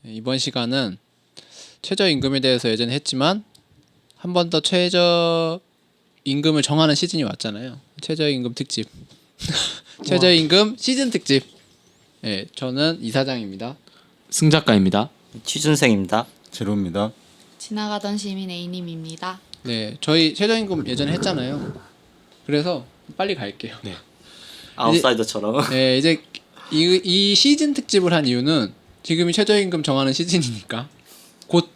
이번 시간은 최저임금에 대해서 예전에 했지만 한 번 더 최저임금을 정하는 시즌이 왔잖아요. 최저임금 특집. 최저임금 시즌 특집. 네, 저는 이사장입니다. 승작가입니다. 취준생입니다. 제로입니다. 지나가던 시민 A님입니다. 네, 저희 최저임금 예전에 했잖아요. 그래서 빨리 갈게요. 네. 아웃사이더처럼. 네, 이제 이 시즌 특집을 한 이유는 지금이 최저임금 정하는 시즌이니까 곧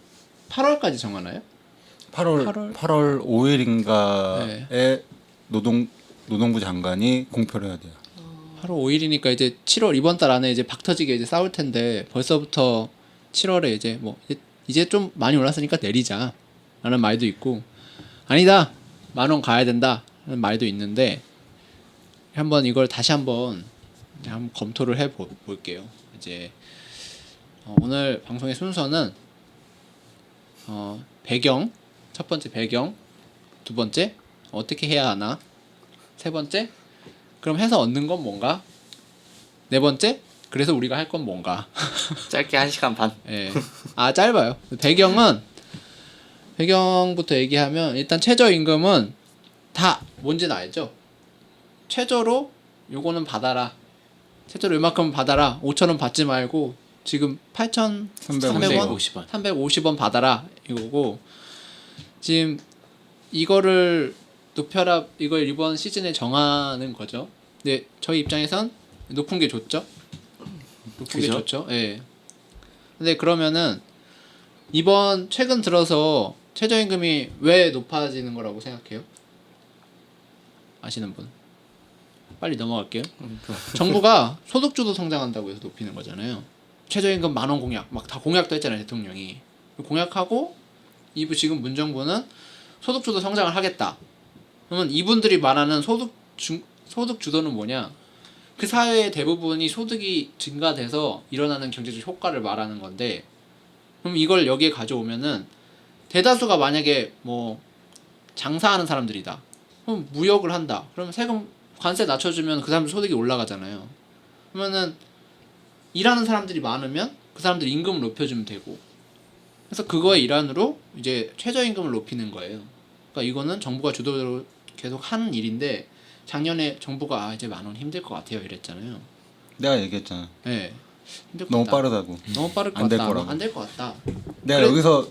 8월까지 정하나요? 8월 5일인가에 노동부 장관이 공표를 해야 돼요. 8월 5일이니까 이제 7월 이번 달 안에 이제 박터지게 이제 싸울 텐데 벌써부터 7월에 이제 뭐 이제 좀 많이 올랐으니까 내리자 라는 말도 있고 아니다 10,000원 가야 된다 라는 말도 있는데 한번 이걸 다시 한번 검토를 해 볼게요. 이제 오늘 방송의 순서는 배경 첫 번째 배경 두 번째 어떻게 해야 하나 세 번째 그럼 해서 얻는 건 뭔가 네 번째 그래서 우리가 할 건 뭔가 짧게 1시간 반. 예. 아 짧아요. 배경부터 얘기하면 일단 최저임금은 다 뭔지는 알죠? 최저로 요거는 받아라. 최저로 요만큼 받아라. 5,000원 받지 말고 지금 8,300원 350원 받아라 이거고 지금 이거를 높여라 이걸 이번 시즌에 정하는 거죠. 근데 저희 입장에선 높은 게 좋죠. 높은 게 그죠? 좋죠. 예. 근데 그러면은 이번 최근 들어서 최저임금이 왜 높아지는 거라고 생각해요? 아시는 분? 빨리 넘어갈게요. 정부가 소득주도 성장한다고 해서 높이는 거잖아요. 최저임금 10,000원 공약 막 다 공약도 했잖아요 대통령이. 공약하고 지금 문정부는 소득주도 성장을 하겠다. 그러면 이분들이 말하는 소득주도는 뭐냐? 그 사회의 대부분이 소득이 증가돼서 일어나는 경제적 효과를 말하는 건데 그럼 이걸 여기에 가져오면은 대다수가 만약에 뭐 장사하는 사람들이다. 그럼 무역을 한다. 그러면 세금 관세 낮춰주면 그 사람들 소득이 올라가잖아요. 그러면은 일하는 사람들이 많으면 그 사람들 임금을 높여주면 되고 그래서 그거의 일환으로 이제 최저임금을 높이는 거예요. 그러니까 이거는 정부가 주도적으로 계속 하는 일인데 작년에 정부가 이제 10,000원 힘들 것 같아요 이랬잖아요. 내가 얘기했잖아. 네. 힘들 것 너무 같다. 빠르다고. 너무 빠를 것 안될 같다. 거라고. 안 될 것 같다. 내가 여기서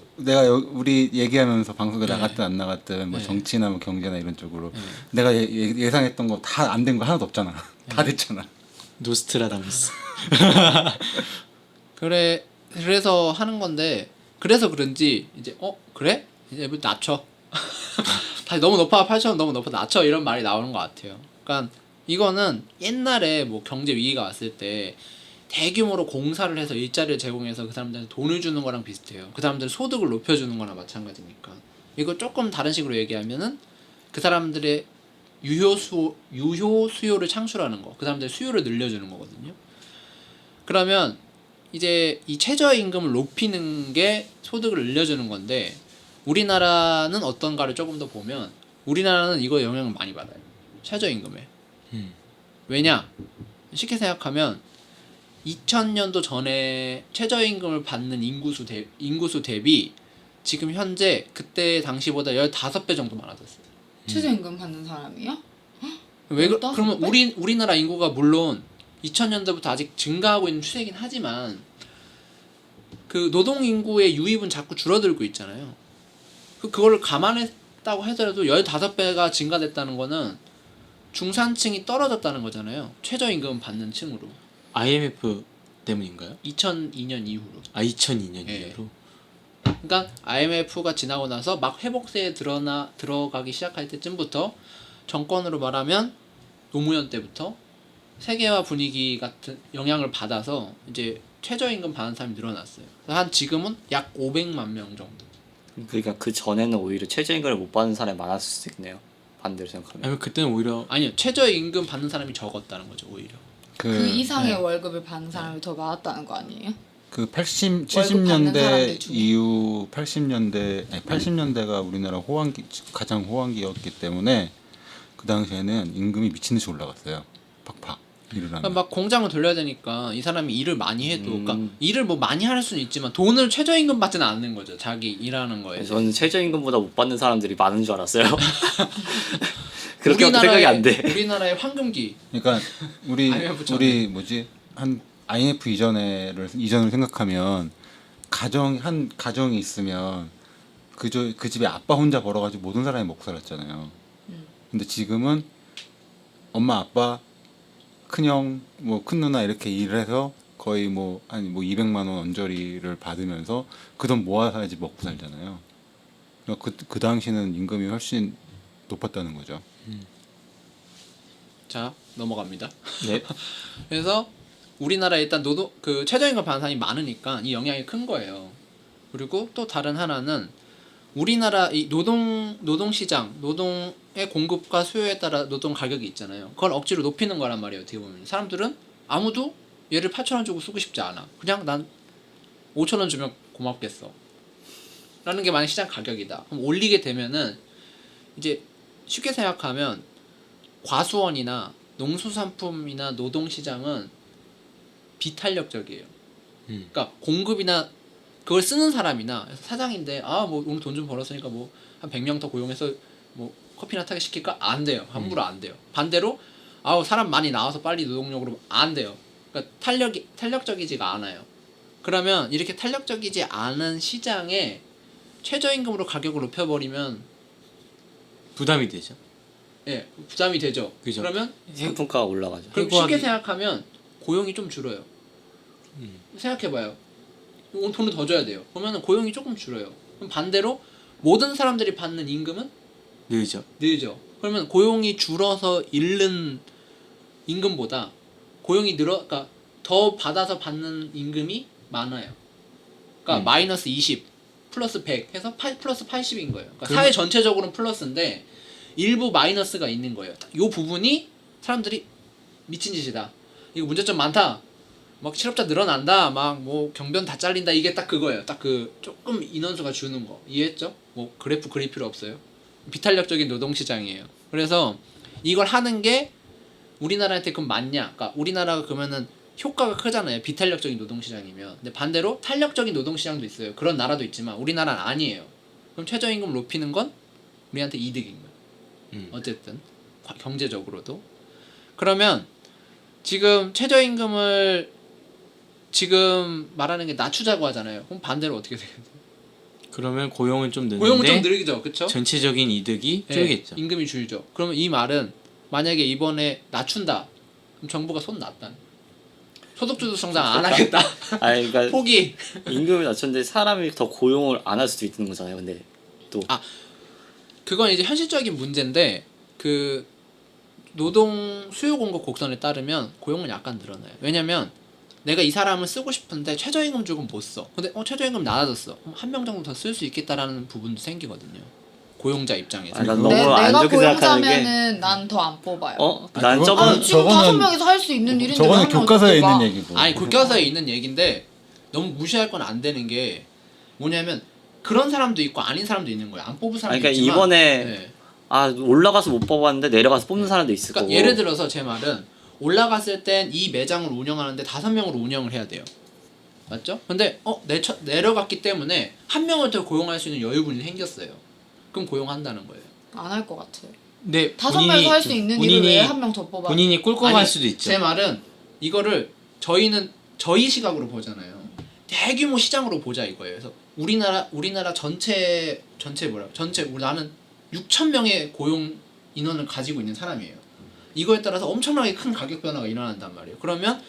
우리 얘기하면서 방송에 네. 나갔든 안 나갔든 뭐 네. 정치나 뭐 경제나 이런 쪽으로 네. 내가 예상했던 거 다 안 된 거 하나도 없잖아. 다 됐잖아. 노스트라다무스. 그래서 하는 건데 그래서 그런지 이제 그래? 이제 뭐 낮춰. 다시 너무 높아 8,000원 너무 높아 낮춰 이런 말이 나오는 것 같아요. 그러니까 이거는 옛날에 뭐 경제 위기가 왔을 때 대규모로 공사를 해서 일자리를 제공해서 그 사람들한테 돈을 주는 거랑 비슷해요. 그 사람들 소득을 높여주는 거나 마찬가지니까. 이거 조금 다른 식으로 얘기하면은 그 사람들의 유효 수요를 창출하는 거. 그 사람들의 수요를 늘려주는 거거든요. 그러면 이제 이 최저임금을 높이는 게 소득을 늘려주는 건데 우리나라는 어떤가를 조금 더 보면 우리나라는 이거 영향을 많이 받아요. 최저임금에. 왜냐? 쉽게 생각하면 2000년도 전에 최저임금을 받는 인구수 대비 지금 현재 그때 당시보다 15배 정도 많아졌어요. 최저임금 받는 사람이요? 그러면 15배? 우리나라 인구가 물론 2000년대부터 아직 증가하고 있는 추세이긴 하지만 그 노동 인구의 유입은 자꾸 줄어들고 있잖아요. 그거를 감안했다고 하더라도 15배가 증가됐다는 거는 중산층이 떨어졌다는 거잖아요. 최저임금 받는 층으로. IMF 때문인가요? 2002년 이후로. 2002년 예. 이후로. 그러니까 IMF가 지나고 나서 막 회복세에 들어가기 시작할 때쯤부터 정권으로 말하면 노무현 때부터 세계화 분위기 같은 영향을 받아서 이제 최저임금 받는 사람이 늘어났어요. 한 지금은 약 500만 명 정도. 그러니까 그 전에는 오히려 최저임금을 못 받는 사람이 많았을 수도 있네요. 반대로 생각하면. 아니면 그때는 오히려 아니요. 최저임금 받는 사람이 적었다는 거죠. 오히려. 그 이상의 네. 월급을 받는 사람이 더 많았다는 거 아니에요? 그 받는 70년대 사람들 중에? 이후 80년대가 우리나라 가장 호황기였기 때문에 그 당시에는 임금이 미친 듯이 올라갔어요. 팍팍. 일을 하면. 그러니까 막 공장을 돌려야 되니까 이 사람이 일을 많이 해도 그러니까 일을 뭐 많이 할 수는 있지만 돈을 최저임금 받지는 않는 거죠. 자기 일하는 거에. 저는 최저임금보다 못 받는 사람들이 많은 줄 알았어요. 그렇게밖에 생각이 안 돼. 우리나라의 황금기. 그러니까 우리 IMF 전에. 우리 뭐지 한 IMF 이전을 생각하면 한 가정이 있으면 그 집에 아빠 혼자 벌어가지고 모든 사람이 먹고 살았잖아요. 근데 지금은 엄마 아빠 큰형 뭐 큰 누나 이렇게 일해서 거의 뭐 한 200만 원 언저리를 받으면서 그 돈 모아야지 먹고 살잖아요. 그러니까 그 당시는 임금이 훨씬 높았다는 거죠. 자 넘어갑니다. 네. 그래서 우리나라에 일단 그 최저임금 받는 사람이 많으니까 이 영향이 큰 거예요. 그리고 또 다른 하나는 우리나라 이 노동시장 노동의 공급과 수요에 따라 노동 가격이 있잖아요. 그걸 억지로 높이는 거란 말이에요. 어떻게 보면 사람들은 아무도 얘를 8,000원 주고 쓰고 싶지 않아. 그냥 난 5,000원 주면 고맙겠어. 라는 게 만약 시장 가격이다. 그럼 올리게 되면은 이제 쉽게 생각하면 과수원이나 농수산품이나 노동시장은 비탄력적이에요. 그러니까 공급이나 그걸 쓰는 사람이나 사장인데 뭐 오늘 돈 좀 벌었으니까 뭐 한 100명 더 고용해서 뭐 커피나 타게 시킬까? 안 돼요. 함부로 안 돼요. 반대로 사람 많이 나와서 빨리 노동력으로 안 돼요. 그러니까 탄력적이지가 않아요. 그러면 이렇게 탄력적이지 않은 시장에 최저임금으로 가격을 높여버리면 부담이 되죠. 예, 부담이 되죠. 그죠. 그러면 상품가가 올라가죠. 그럼 해고하기- 쉽게 생각하면 고용이 좀 줄어요. 생각해봐요. 오늘 돈을 더 줘야 돼요. 그러면 고용이 조금 줄어요. 그럼 반대로 모든 사람들이 받는 임금은 늘죠. 늘죠. 그러면 고용이 줄어서 잃는 임금보다 고용이 그러니까 더 받아서 받는 임금이 많아요. 그러니까 마이너스 20 플러스 100 해서 플러스 80인 거예요. 그러니까 사회 전체적으로는 플러스인데 일부 마이너스가 있는 거예요. 이 부분이 사람들이 미친 짓이다. 이거 문제점 많다. 막 실업자 늘어난다. 막 뭐 경비원 다 잘린다. 이게 딱 그거예요. 딱 그 조금 인원수가 주는 거. 이해했죠? 뭐 그래프 그릴 필요 없어요. 비탄력적인 노동시장이에요. 그래서 이걸 하는 게 우리나라한테 그럼 맞냐? 그러니까 우리나라가 그러면은 효과가 크잖아요. 비탄력적인 노동시장이면. 근데 반대로 탄력적인 노동시장도 있어요. 그런 나라도 있지만 우리나라는 아니에요. 그럼 최저임금 높이는 건 우리한테 이득인 거예요. 어쨌든 경제적으로도. 그러면 지금 최저임금을 지금 말하는 게 낮추자고 하잖아요. 그럼 반대로 어떻게 되겠어요? 그러면 고용은 좀 느는데 고용은 좀 늘죠, 그렇죠? 전체적인 이득이 줄겠죠. 임금이 줄죠. 그러면 이 말은 만약에 이번에 낮춘다, 그럼 정부가 손 놨다. 소득주도 성장 안 하겠다. 아니 그러니까 포기. 임금을 낮췄는데 사람이 더 고용을 안 할 수도 있는 거잖아요. 근데 또 그건 이제 현실적인 문제인데 그 노동 수요 공급 곡선에 따르면 고용은 약간 늘어나요. 왜냐면 내가 이 사람을 쓰고 싶은데 최저임금 주고 못 써. 근데 최저임금 낮아졌어. 그럼 한 명 정도 더 쓸 수 있겠다라는 부분도 생기거든요. 고용자 입장에서. 난 너무 안 내가 좋게 생각하는 게 고용자면은 난 더 안 뽑아요. 난 그건- 저번 지금 저거는- 5명이서 할 수 있는 일인데 저거는 왜한명 교과서에 뽑아? 있는 얘기고. 아니 교과서에 있는 얘기인데 너무 무시할 건 안 되는 게 뭐냐면 그런 사람도 있고 아닌 사람도 있는 거예요. 안 뽑은 사람도 그러니까 있지만 이번에 네. 올라가서 못 뽑았는데 내려가서 뽑는 사람도 있을 그러니까 거고. 예를 들어서 제 말은 올라갔을 땐 이 매장을 운영하는데 5명으로 운영을 해야 돼요. 맞죠? 근데 내려갔기 때문에 한 명을 더 고용할 수 있는 여유분이 생겼어요. 그럼 고용한다는 거예요. 안 할 것 같아요. 근데 5명이서 할 수 있는 일을 왜 한 명 더 뽑아? 본인이 꿀꺽할 아니, 수도 있죠. 제 말은 이거를 저희는 저희 시각으로 보잖아요. 대규모 시장으로 보자 이거예요. 그래서 우리나라 전체 나는 6,000명의 고용 인원을 가지고 있는 사람이에요. 이거에 따라서 엄청나게 큰 가격 변화가 일어난단 말이에요. 그러면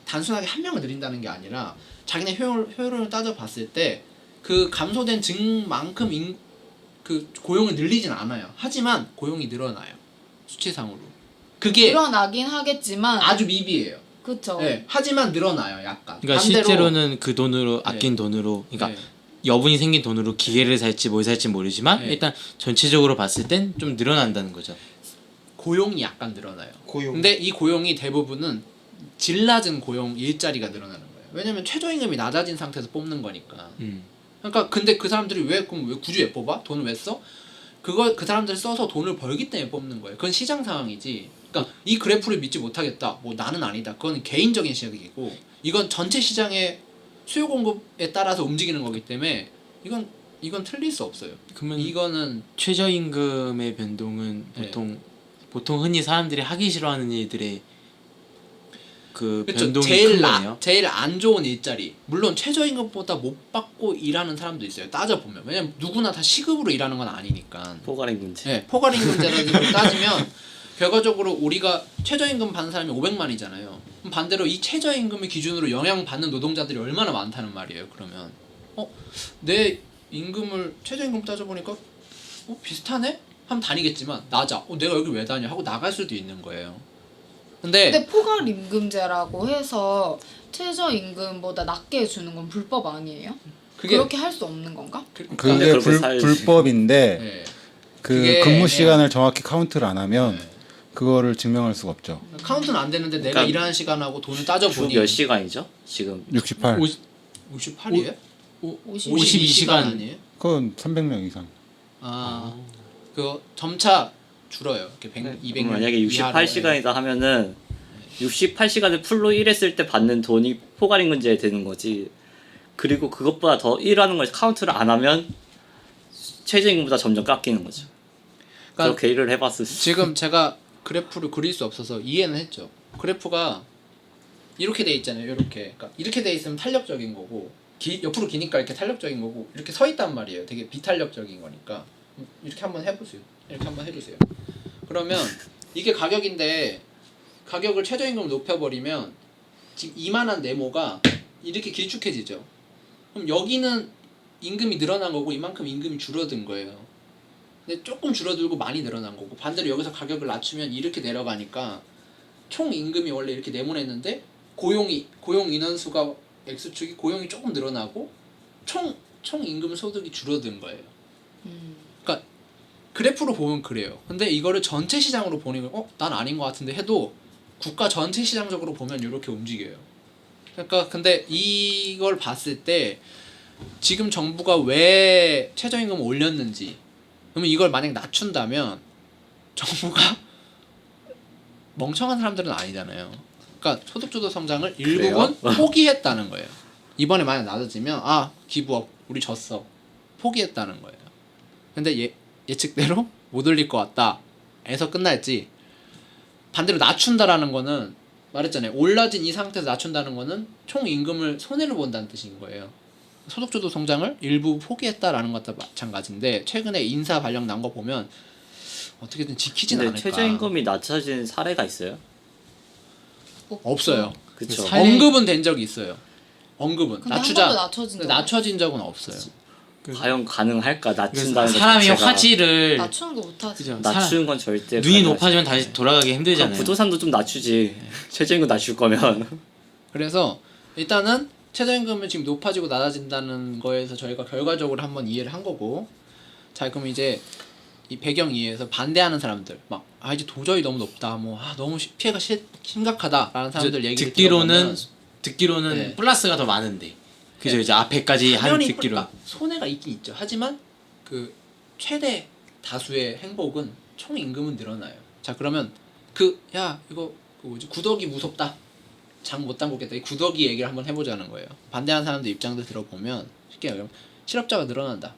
단순하게 한 명을 늘린다는 게 아니라 자기네 효율을 따져봤을 때 그 감소된 증만큼 그 고용을 늘리진 않아요. 하지만 고용이 늘어나요. 수치상으로. 그게 늘어나긴 하겠지만 아주 미비해요. 그쵸. 네, 하지만 늘어나요, 약간. 그러니까 반대로, 실제로는 그 돈으로 아낀 네. 돈으로 그러니까 네. 여분이 생긴 돈으로 기계를 살지 뭘 살지 모르지만 네. 일단 전체적으로 봤을 땐 좀 늘어난다는 거죠. 고용이 약간 늘어나요. 고용. 근데 이 고용이 대부분은 질 낮은 고용 일자리가 늘어나는 거예요. 왜냐면 최저임금이 낮아진 상태에서 뽑는 거니까. 그러니까 근데 그 사람들이 왜 굳이 왜 뽑아? 돈을 왜 써? 그 사람들이 써서 돈을 벌기 때문에 뽑는 거예요. 그건 시장 상황이지. 그러니까 이 그래프를 믿지 못하겠다. 뭐 나는 아니다. 그건 개인적인 시각이고 이건 전체 시장의 수요 공급에 따라서 움직이는 거기 때문에 이건 틀릴 수 없어요. 그러면 이거는 최저임금의 변동은 네. 보통 흔히 사람들이 하기 싫어하는 일들의 그 그렇죠. 변동이 제일 큰 거네요. 제일 안 좋은 일자리. 물론 최저임금보다 못 받고 일하는 사람도 있어요. 따져 보면 왜냐면 누구나 다 시급으로 일하는 건 아니니까. 포괄임 문제. 네, 포괄임금제를 따지면 결과적으로 우리가 최저임금 받는 사람이 500만이잖아요. 그럼 반대로 이 최저임금을 기준으로 영향받는 노동자들이 얼마나 많다는 말이에요. 그러면 내 임금을 최저임금 따져보니까 비슷하네? 하면 다니겠지만 낮아. 내가 여기 왜 다녀? 하고 나갈 수도 있는 거예요. 근데 포괄임금제라고 해서 최저임금보다 낮게 주는 건 불법 아니에요? 그렇게 할 수 없는 건가? 근데 그게 그렇게 살지. 불법인데 네. 그 그게 근무 애매해요. 시간을 정확히 카운트를 안 하면 네. 그거를 증명할 수가 없죠. 카운트는 안 되는데 내가 그러니까 일하는 시간하고 돈을 주 따져보니 몇 시간이죠? 지금 68. 58이에요? 52시간 아니에요? 그건 300명 이상. 그거 점차 줄어요. 이렇게 100, 200명 그럼 만약에 위아래. 68시간이다 하면은 68시간을 풀로 일했을 때 받는 돈이 포괄임금제에 되는 거지. 그리고 그것보다 더 일하는 걸 카운트를 안 하면 최저임금보다 점점 깎이는 거죠. 그러니까 그렇게 일을 해봤을 때 지금 제가 그래프를 그릴 수 없어서 이해는 했죠. 그래프가 이렇게 돼 있잖아요. 그러니까 이렇게 돼 있으면 탄력적인 거고 옆으로 기니까 이렇게 탄력적인 거고 이렇게 서 있단 말이에요. 되게 비탄력적인 거니까 이렇게 한번 해보세요. 이렇게 한번 해주세요. 그러면 이게 가격인데 가격을 최저임금을 높여버리면 지금 이만한 네모가 이렇게 길쭉해지죠. 그럼 여기는 임금이 늘어난 거고 이만큼 임금이 줄어든 거예요. 근데 조금 줄어들고 많이 늘어난 거고 반대로 여기서 가격을 낮추면 이렇게 내려가니까 총 임금이 원래 이렇게 네모냈는데 고용 인원수가 X축이 고용이 조금 늘어나고 총 임금 소득이 줄어든 거예요. 그러니까 그래프로 보면 그래요. 근데 이거를 전체 시장으로 보니까 난 아닌 것 같은데 해도 국가 전체 시장적으로 보면 이렇게 움직여요. 그러니까 근데 이걸 봤을 때 지금 정부가 왜 최저임금을 올렸는지 그러면 이걸 만약 낮춘다면 정부가 멍청한 사람들은 아니잖아요. 그러니까 소득주도 성장을 일부분 포기했다는 거예요. 이번에 만약 낮아지면 기부업 우리 졌어. 포기했다는 거예요. 근데 예측대로 못 올릴 것 같다. 에서 끝날지 반대로 낮춘다라는 거는 말했잖아요. 올라진 이 상태에서 낮춘다는 거는 총 임금을 손해를 본다는 뜻인 거예요. 소득주도 성장을 일부 포기했다라는 것과 마찬가지인데 최근에 인사 발령 난 거 보면 어떻게든 지키진 근데 않을까. 최저임금이 낮춰진 사례가 있어요? 없어요. 그쵸. 살- 언급은 된 적이 있어요. 언급은 근데 한 낮추자. 번도 낮춰진 근데 적 낮춰진 적은 없어요. 과연 가능할까? 낮춘다는 것 사람이 자체가. 화질을 낮추는 거 못하지. 그죠. 낮추는 건 절대 눈이 가능하지 높아지면 않아요. 다시 돌아가기 그럼 힘들잖아요. 부동산도 좀 낮추지. 최저임금 낮출 거면 그래서 일단은 최저임금은 지금 높아지고 낮아진다는 거에서 저희가 결과적으로 한번 이해를 한 거고 자 그럼 이제 이 배경 이해에서 반대하는 사람들 막 이제 도저히 너무 높다 너무 피해가 심각하다라는 사람들 얘기를 듣기로는 네. 플러스가 더 많은데 그죠 네. 이제 앞에까지 한 당연히 듣기로 손해가 있긴 있죠. 하지만 그 최대 다수의 행복은 총 임금은 늘어나요. 자 그러면 이거 구더기 무섭다. 장 못 담그겠다. 이 구더기 얘기를 한번 해보자는 거예요. 반대하는 사람들 입장도 들어보면 쉽게 얘기하면 실업자가 늘어난다.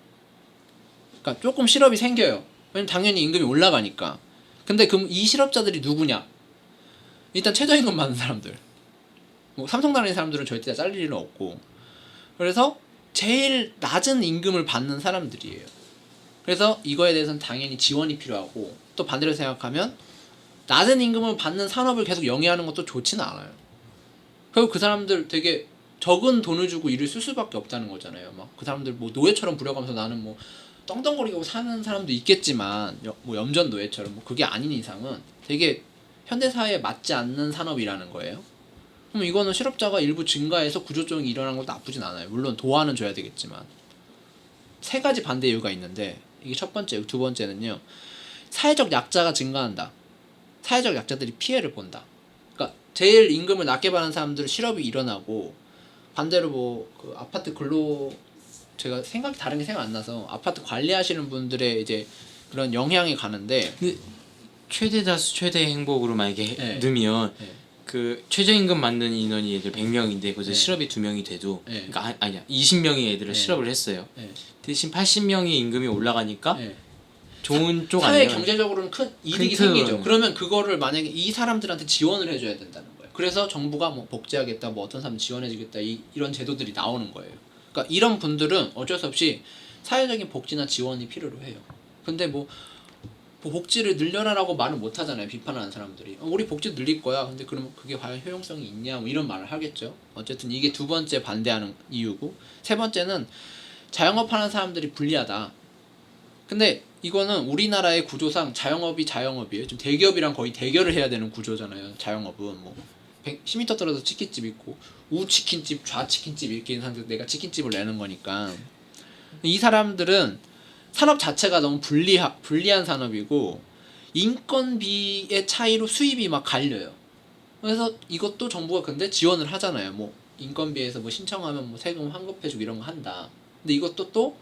그러니까 조금 실업이 생겨요. 왜냐면 당연히 임금이 올라가니까. 근데 그럼 이 실업자들이 누구냐? 일단 최저임금 받는 사람들. 삼성 다니는 사람들은 절대 다 잘릴 일은 없고. 그래서 제일 낮은 임금을 받는 사람들이에요. 그래서 이거에 대해서는 당연히 지원이 필요하고 또 반대로 생각하면 낮은 임금을 받는 산업을 계속 영위하는 것도 좋지는 않아요. 그리고 그 사람들 되게 적은 돈을 주고 일을 쓸 수밖에 없다는 거잖아요. 막 그 사람들 노예처럼 부려가면서 나는 떵떵거리고 사는 사람도 있겠지만 염전 노예처럼 그게 아닌 이상은 되게 현대사회에 맞지 않는 산업이라는 거예요. 그럼 이거는 실업자가 일부 증가해서 구조조정이 일어나는 것도 나쁘진 않아요. 물론 도와는 줘야 되겠지만 세 가지 반대 이유가 있는데 이게 첫 번째, 두 번째는요. 사회적 약자가 증가한다. 사회적 약자들이 피해를 본다. 그러니까 제일 임금을 낮게 받는 사람들은 실업이 일어나고 반대로 그 아파트 제가 다른 게 생각 안 나서 아파트 관리하시는 분들의 이제 그런 영향이 가는데 최대 다수 최대 행복으로 만약에 네. 넣으면 네. 그 최저임금 받는 인원이 애들 100명인데 거기서 네. 실업이 2명이 돼도 네. 그러니까 아니야 20명의 애들을 네. 실업을 했어요. 네. 대신 80명의 임금이 올라가니까 네. 좋은 쪽 사회 아니에요? 경제적으로는 큰 이득이 큰 생기죠. 틀은. 그러면 그거를 만약에 이 사람들한테 지원을 해줘야 된다는 거예요. 그래서 정부가 뭐 복지하겠다, 뭐 어떤 사람 지원해주겠다 이런 제도들이 나오는 거예요. 그러니까 이런 분들은 어쩔 수 없이 사회적인 복지나 지원이 필요로 해요. 근데 뭐 복지를 늘려라라고 말을 못 하잖아요. 비판하는 사람들이 우리 복지 늘릴 거야. 근데 그러면 그게 과연 효용성이 있냐 뭐 이런 말을 하겠죠. 어쨌든 이게 두 번째 반대하는 이유고, 세 번째는 자영업 하는 사람들이 불리하다. 근데 이거는 우리나라의 구조상 자영업이 자영업이에요. 지금 대기업이랑 거의 대결을 해야 되는 구조잖아요. 자영업은 뭐 10m 떨어져 치킨집 있고 우치킨집, 좌치킨집 이렇게 있는 상태에서 내가 치킨집을 내는 거니까 이 사람들은 산업 자체가 너무 불리한 산업이고 인건비의 차이로 수입이 막 갈려요. 그래서 이것도 정부가 근데 지원을 하잖아요. 뭐 인건비에서 뭐 신청하면 뭐 세금 환급해주고 이런 거 한다. 근데 이것도 또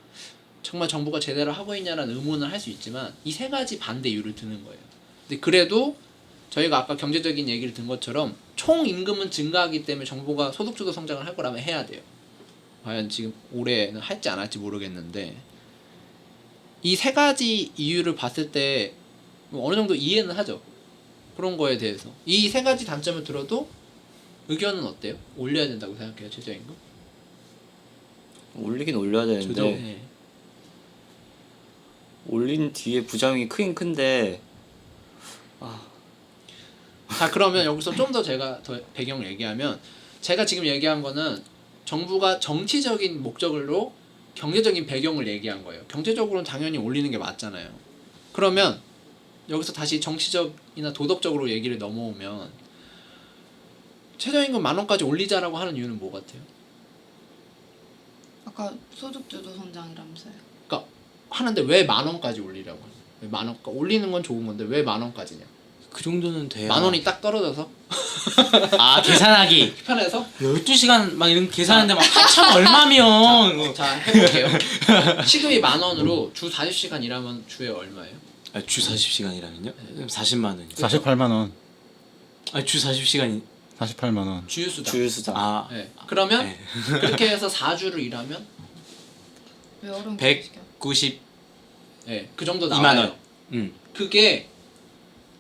정말 정부가 제대로 하고 있냐라는 의문을 할 수 있지만 이 세 가지 반대 이유를 드는 거예요. 근데 그래도 저희가 아까 경제적인 얘기를 든 것처럼 총 임금은 증가하기 때문에 정부가 소득주도 성장을 할 거라면 해야 돼요. 과연 지금 올해는 할지 안 할지 모르겠는데 이 세 가지 이유를 봤을 때 어느 정도 이해는 하죠. 그런 거에 대해서 이 세 가지 단점을 들어도 의견은 어때요? 올려야 된다고 생각해요, 최저임금? 올리긴 올려야 되는데 저도- 네. 올린 뒤에 부작용이 크긴 큰데 자, 그러면 여기서 좀 더 제가 더 배경을 얘기하면 제가 지금 얘기한 거는 정부가 정치적인 목적으로 경제적인 배경을 얘기한 거예요. 경제적으로는 당연히 올리는 게 맞잖아요. 그러면 여기서 다시 정치적이나 도덕적으로 얘기를 넘어오면 최저임금 10,000원까지 올리자라고 하는 이유는 뭐 같아요? 아까 소득주도 성장이라면서요. 그러니까 하는데 왜 10,000원까지 올리라고 하냐? 왜 10,000원? 그러니까 올리는 건 좋은 건데 왜 10,000원까지냐? 그 정도는 돼야 10,000원이 딱 떨어져서 아 계산하기 편해서 12시간 막 이런 거 계산하는데 막 8천 얼마면 자 해볼게요. 시급이 10,000원으로 주 40시간 일하면 주에 얼마예요? 아, 주 40시간이라면요? 40만 원. 48만 원, 주 40시간이 48만 원. 주유수당. 주유수당 아 네. 그러면 네. 그렇게 해서 4주를 일하면 왜 어려운 192만 네, 그 정도 나와요. 원. 그게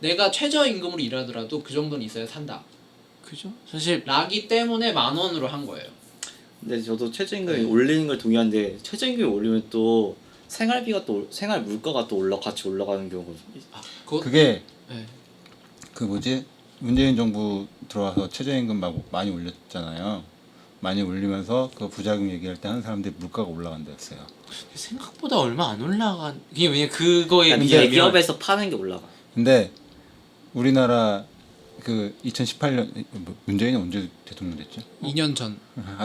내가 최저임금으로 일하더라도 그 정도는 있어야 산다. 그죠? 사실 라기 때문에 10,000원으로 한 거예요. 근데 저도 최저임금이 올리는 걸 동의하는데 최저임금이 올리면 또 생활비가 또 생활 물가가 또 같이 올라가는 경우가 그거 그게 네. 그 뭐지, 문재인 정부 들어와서 최저임금 막 많이 올렸잖아요. 많이 올리면서 그 부작용 얘기할 때 하는 사람들이 물가가 올라간다였어요. 생각보다 얼마 안 올라간 이게 왜냐 그거에 아니, 비하면 대기업에서 파는 게 올라가. 근데 우리나라 그 2018년 문재인이 언제 대통령 됐죠? 2년 전.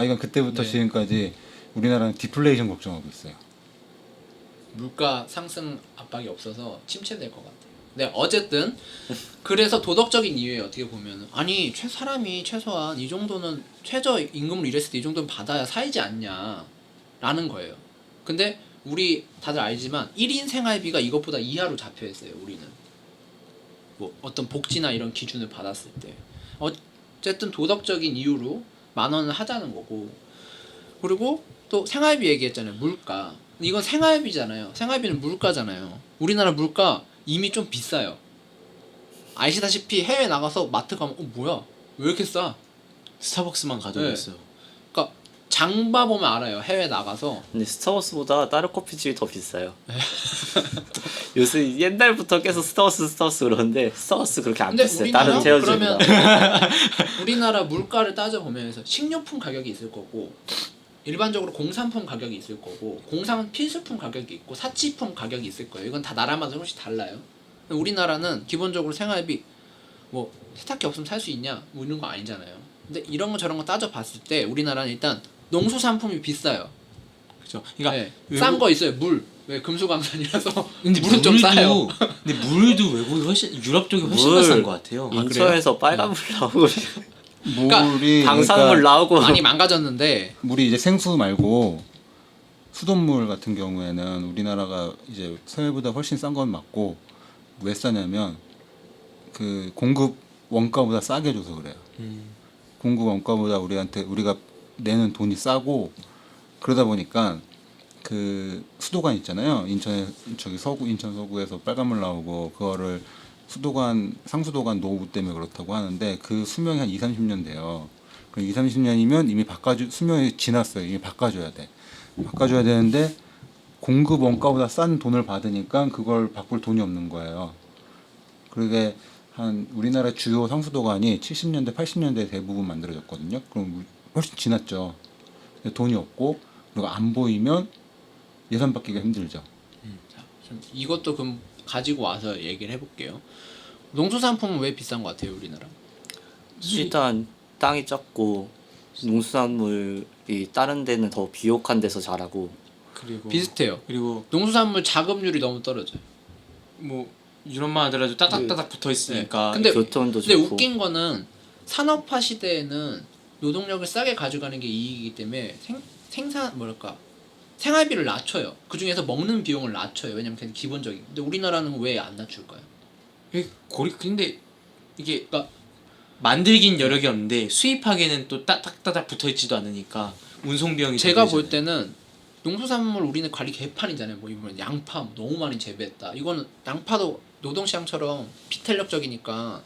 이건 그때부터 네. 지금까지 우리나라는 디플레이션 걱정하고 있어요. 물가 상승 압박이 없어서 침체될 것 같아요. 네, 어쨌든 그래서 도덕적인 이유에 어떻게 보면 아니 사람이 최소한 이 정도는 최저 임금을 일했을 때 이 정도는 받아야 살지 않냐라는 거예요. 근데 우리 다들 알지만 1인 생활비가 이것보다 이하로 잡혀 있어요. 우리는 뭐 어떤 복지나 이런 기준을 받았을 때 어쨌든 도덕적인 이유로 10,000원을 하자는 거고, 그리고 또 생활비 얘기했잖아요. 물가. 이건 생활비잖아요. 생활비는 물가잖아요. 우리나라 물가 이미 좀 비싸요. 아시다시피 해외 나가서 마트 가면 뭐야 왜 이렇게 싸? 스타벅스만 가도 네. 있어요. 그러니까 장 봐보면 알아요. 해외 나가서 근데 스타벅스보다 다른 커피집이 더 비싸요. 요새 옛날부터 계속 스타벅스 그러는데 스타벅스 그렇게 안 근데 비싸요. 우리나라 다른 그러면 제어주보다. 우리나라 물가를 따져보면서 식료품 가격이 있을 거고 일반적으로 공산품 가격이 있을 거고 공산 필수품 가격이 있고 사치품 가격이 있을 거예요. 이건 다 나라마다 조금씩 달라요. 우리나라는 기본적으로 생활비 뭐 세탁기 없으면 살 수 있냐 뭐 이런 거 아니잖아요. 근데 이런 거 저런 거 따져봤을 때 우리나라는 일단 농수산품이 비싸요. 그죠? 그러니까 네. 싼 거 있어요. 물. 왜 금수강산이라서 근데 물은 좀 싸요. 근데 물도 외국이 훨씬 유럽 쪽이 훨씬 더 물. 싼 것 같아요. 인천에서 빨간물 나오고 물이 방사물 그러니까 나오고 많이 망가졌는데 물이 이제 생수 말고 수돗물 같은 경우에는 우리나라가 이제 서해보다 훨씬 싼 건 맞고, 왜 싸냐면 그 공급 원가보다 싸게 줘서 그래요. 공급 원가보다 우리가 내는 돈이 싸고 그러다 보니까 그 수도관 있잖아요. 인천 서구에서 빨간물 나오고 그거를 상수도관 노후 때문에 그렇다고 하는데 그 수명이 한 2, 30년 돼요. 그럼 2, 30년이면 이미 수명이 지났어요. 이미 바꿔줘야 돼. 바꿔줘야 되는데 공급 원가보다 싼 돈을 받으니까 그걸 바꿀 돈이 없는 거예요. 그게 한 우리나라 주요 상수도관이 70년대, 80년대 대부분 만들어졌거든요. 그럼 훨씬 지났죠. 근데 돈이 없고 그리고 안 보이면 예산 받기가 힘들죠. 자, 이것도 그럼 가지고 와서 얘기를 해볼게요. 농수산품은 왜 비싼 것 같아요, 우리나라? 일단 땅이 작고 농수산물이 다른 데는 더 비옥한 데서 자라고 그리고 비슷해요. 그리고 농수산물 자급률이 너무 떨어져요. 뭐 유럽만 하더라도 따닥따닥 붙어 있으니까. 근데 교통도 근데 좋고 웃긴 거는 산업화 시대에는 노동력을 싸게 가져가는 게 이익이기 때문에 생활비를 낮춰요. 그 중에서 먹는 비용을 낮춰요. 왜냐면 그게 기본적인. 근데 우리나라는 왜 안 낮출까요? 근데 이게 만들긴 여력이 없는데 수입하기에는 또 따닥따닥 붙어 있지도 않으니까 운송 비용이 제가 더 볼 들잖아요. 때는 농수산물 우리는 관리 개판이잖아요. 뭐 이번 양파 너무 많이 재배했다. 이거는 양파도 노동시장처럼 비탄력적이니까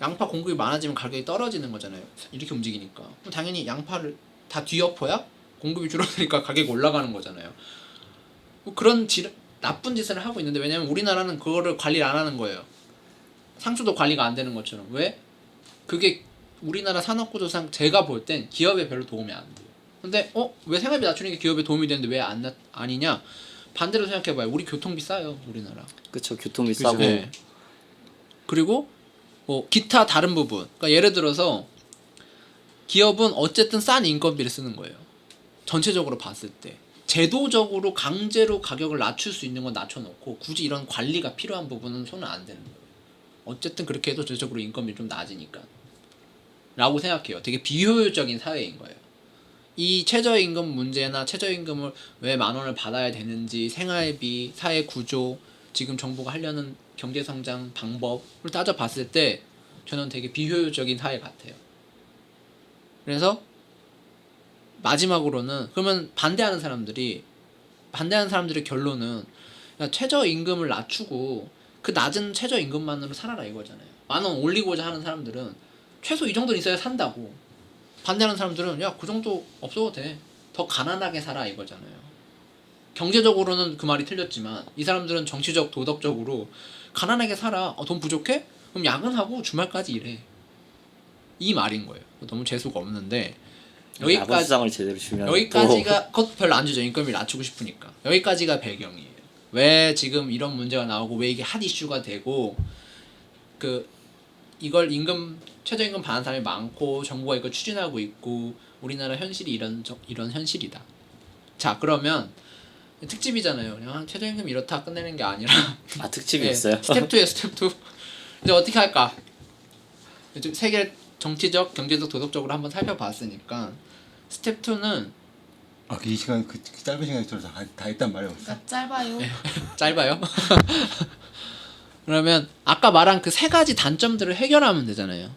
양파 공급이 많아지면 가격이 떨어지는 거잖아요. 이렇게 움직이니까. 그럼 당연히 양파를 다 뒤엎어야 공급이 줄어드니까 가격이 올라가는 거잖아요. 뭐 그런 나쁜 짓을 하고 있는데 왜냐면 우리나라는 그거를 관리를 안 하는 거예요. 상수도 관리가 안 되는 것처럼. 왜? 그게 우리나라 산업구조상 제가 볼 땐 기업에 별로 도움이 안 돼요. 근데 왜 생활비 낮추는 게 기업에 도움이 되는데 왜 아니냐? 반대로 생각해봐요. 우리 교통비 싸요, 우리나라. 그쵸 교통비 그죠. 싸고 네. 그리고 뭐 기타 다른 부분. 그러니까 예를 들어서 기업은 어쨌든 싼 인건비를 쓰는 거예요. 전체적으로 봤을 때 제도적으로 강제로 가격을 낮출 수 있는 건 낮춰놓고 굳이 이런 관리가 필요한 부분은 손을 안 대는 거예요. 어쨌든 그렇게 해도 전체적으로 인건비 좀 낮으니까 라고 생각해요. 되게 비효율적인 사회인 거예요. 이 최저임금 문제나 최저임금을 왜 10,000원을 받아야 되는지 생활비, 사회구조, 지금 정부가 하려는 경제성장 방법을 따져봤을 때 저는 되게 비효율적인 사회 같아요. 그래서 마지막으로는 그러면 반대하는 사람들의 결론은 최저임금을 낮추고 그 낮은 최저임금만으로 살아라 이거잖아요. 10,000원 올리고자 하는 사람들은 최소 이 정도는 있어야 산다고. 반대하는 사람들은 야 그 정도 없어도 돼. 더 가난하게 살아 이거잖아요. 경제적으로는 그 말이 틀렸지만 이 사람들은 정치적 도덕적으로 가난하게 살아. 돈 부족해? 그럼 야근하고 주말까지 일해. 이 말인 거예요. 너무 재수가 없는데 야간수당을 제대로 주면 여기까지가 그것도 별로 안 주죠. 인건비를 낮추고 싶으니까. 여기까지가 배경이에요. 왜 지금 이런 문제가 나오고 왜 이게 핫 이슈가 되고 이걸 최저임금 받는 사람이 많고 정부가 이걸 추진하고 있고 우리나라 현실이 이런 현실이다. 자 그러면 특집이잖아요. 그냥 최저임금 이렇다 끝내는 게 아니라 특집이 네, 있어요? 스텝 2예요. 스텝 2. 이제 어떻게 할까? 이제 세계 정치적, 경제적, 도덕적으로 한번 살펴봤으니까 스텝 2는 이 시간 그 짧은 시간에 다 했단 말이에요. 그러니까 짧아요. 짧아요. 그러면 아까 말한 그 세 가지 단점들을 해결하면 되잖아요.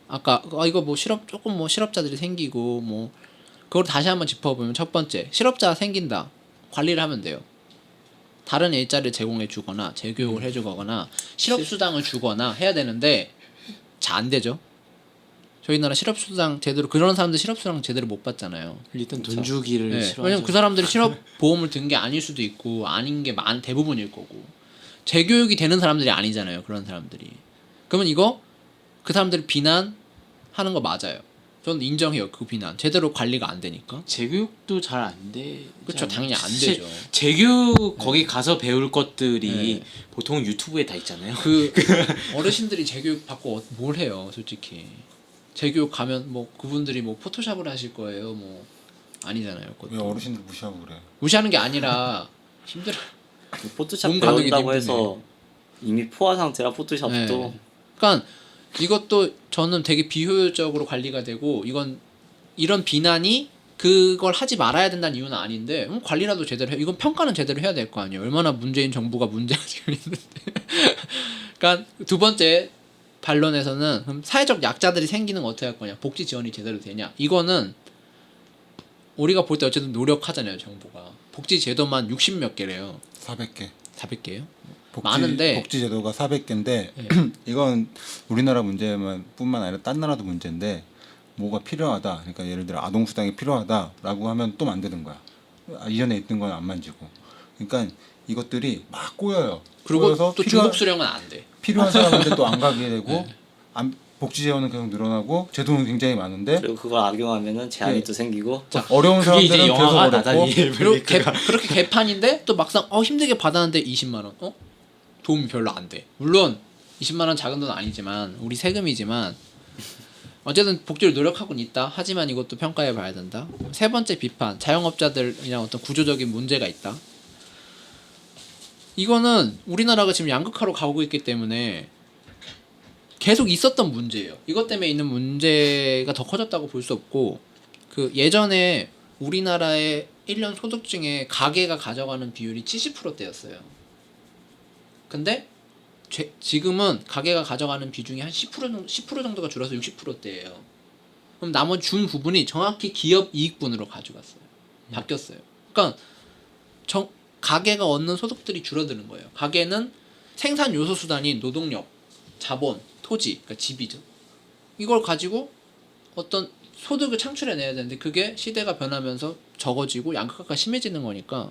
아까 이거 뭐 실업자들이 생기고 뭐 그걸 다시 한번 짚어보면 첫 번째 실업자가 생긴다. 관리를 하면 돼요. 다른 일자리를 제공해 주거나 재교육을 해주거나 실업수당을 주거나 해야 되는데 잘 안 되죠. 저희 나라 실업수당 제대로 그런 사람들 실업수당 제대로 못 받잖아요. 일단 돈 주기를 싫어하죠. 왜냐면 그 사람들이 실업보험을 든 게 아닐 수도 있고 아닌 게 대부분일 거고 재교육이 되는 사람들이 아니잖아요. 그런 사람들이. 그러면 그 사람들을 비난하는 거 맞아요. 저는 인정해요. 그 비난. 제대로 관리가 안 되니까. 재교육도 잘 안 돼. 그렇죠. 당연히 안 되죠. 재교육 거기 가서 배울 것들이 네. 보통 유튜브에 다 있잖아요. 그 어르신들이 재교육 받고 뭘 해요, 솔직히. 재교육 가면 뭐 그분들이 뭐 포토샵을 하실 거예요, 뭐 아니잖아요. 왜 그것도. 어르신들 무시하고 그래? 무시하는 게 아니라 힘들어. 포토샵 몸 가누기 배운다고 힘드네. 해서 이미 포화 상태라 포토샵도 네. 그러니까 이것도 저는 되게 비효율적으로 관리가 되고 이런 비난이 그걸 하지 말아야 된다는 이유는 아닌데 관리라도 제대로 해. 이건 평가는 제대로 해야 될 거 아니에요. 얼마나 문재인 정부가 문제가 지금 있는데. 그러니까 두 번째 반론에서는 그럼 사회적 약자들이 생기는 거 어떻게 할 거냐. 복지 지원이 제대로 되냐. 이거는 우리가 볼 때 어쨌든 노력하잖아요. 정부가. 복지 제도만 60 몇 개래요. 400개. 400개요? 복지, 많은데 복지 제도가 400개인데 네. 이건 우리나라 문제만 뿐만 아니라 딴 나라도 문제인데 뭐가 필요하다. 그러니까 예를 들어 아동 수당이 필요하다라고 하면 또 만드는 거야. 이전에 있던 건 안 만지고. 그러니까 이것들이 막 꼬여요. 그리고 꼬여서 또 중복 수령은 안 돼. 필요한 사람한테 또 안 가게 되고 네. 복지 재원은 계속 늘어나고 제도는 굉장히 많은데 그리고 그걸 악용하면은 제한이 네. 또 생기고 어려운 그게 이제 사람들은 계속 영화가 어렵고 나다니. 그리고 그렇게 개판인데 또 막상 힘들게 받았는데 20만 원. 도움이 별로 안 돼. 물론 20만 원 작은 돈 아니지만 우리 세금이지만 어쨌든 복지를 노력하고는 있다. 하지만 이것도 평가해 봐야 된다. 세 번째 비판. 자영업자들이랑 어떤 구조적인 문제가 있다. 이거는 우리나라가 지금 양극화로 가고 있기 때문에 계속 있었던 문제예요. 이것 때문에 있는 문제가 더 커졌다고 볼 수 없고 그 예전에 우리나라의 1년 소득 중에 가계가 가져가는 비율이 70%대였어요. 근데 지금은 가계가 가져가는 비중이 한 10% 정도가 줄어서 60%대예요. 그럼 나머지 준 부분이 정확히 기업 이익분으로 가져갔어요. 바뀌었어요. 그러니까 가계가 얻는 소득들이 줄어드는 거예요. 가계는 생산 요소 수단인 노동력, 자본, 토지, 그러니까 집이죠. 이걸 가지고 어떤 소득을 창출해내야 되는데 그게 시대가 변하면서 적어지고 양극화가 심해지는 거니까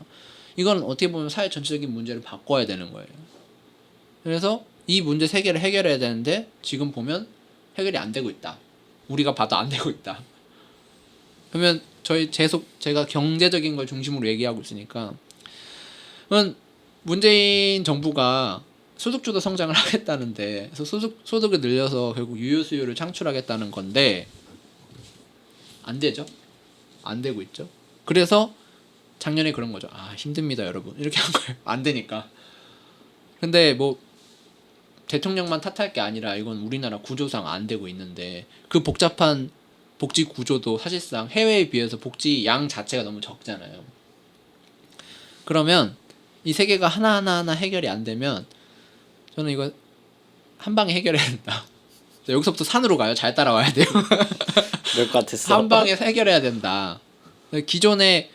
이건 어떻게 보면 사회 전체적인 문제를 바꿔야 되는 거예요. 그래서 이 문제 세 개를 해결해야 되는데 지금 보면 해결이 안 되고 있다. 우리가 봐도 안 되고 있다. 그러면 제가 경제적인 걸 중심으로 얘기하고 있으니까 그러면 문재인 정부가 소득주도 성장을 하겠다는데 그래서 소득을 늘려서 결국 유효 수요를 창출하겠다는 건데 안 되죠. 안 되고 있죠. 그래서 작년에 그런 거죠. 힘듭니다 여러분. 이렇게 한 거예요. 안 되니까. 근데 뭐 대통령만 탓할 게 아니라 이건 우리나라 구조상 안 되고 있는데 그 복잡한 복지 구조도 사실상 해외에 비해서 복지 양 자체가 너무 적잖아요. 그러면 이 세 개가 하나하나 해결이 안 되면 저는 이거 한 방에 해결해야 된다. 여기서부터 산으로 가요. 잘 따라와야 돼요. 그럴 것 같았어. 한 방에 해결해야 된다. 기존에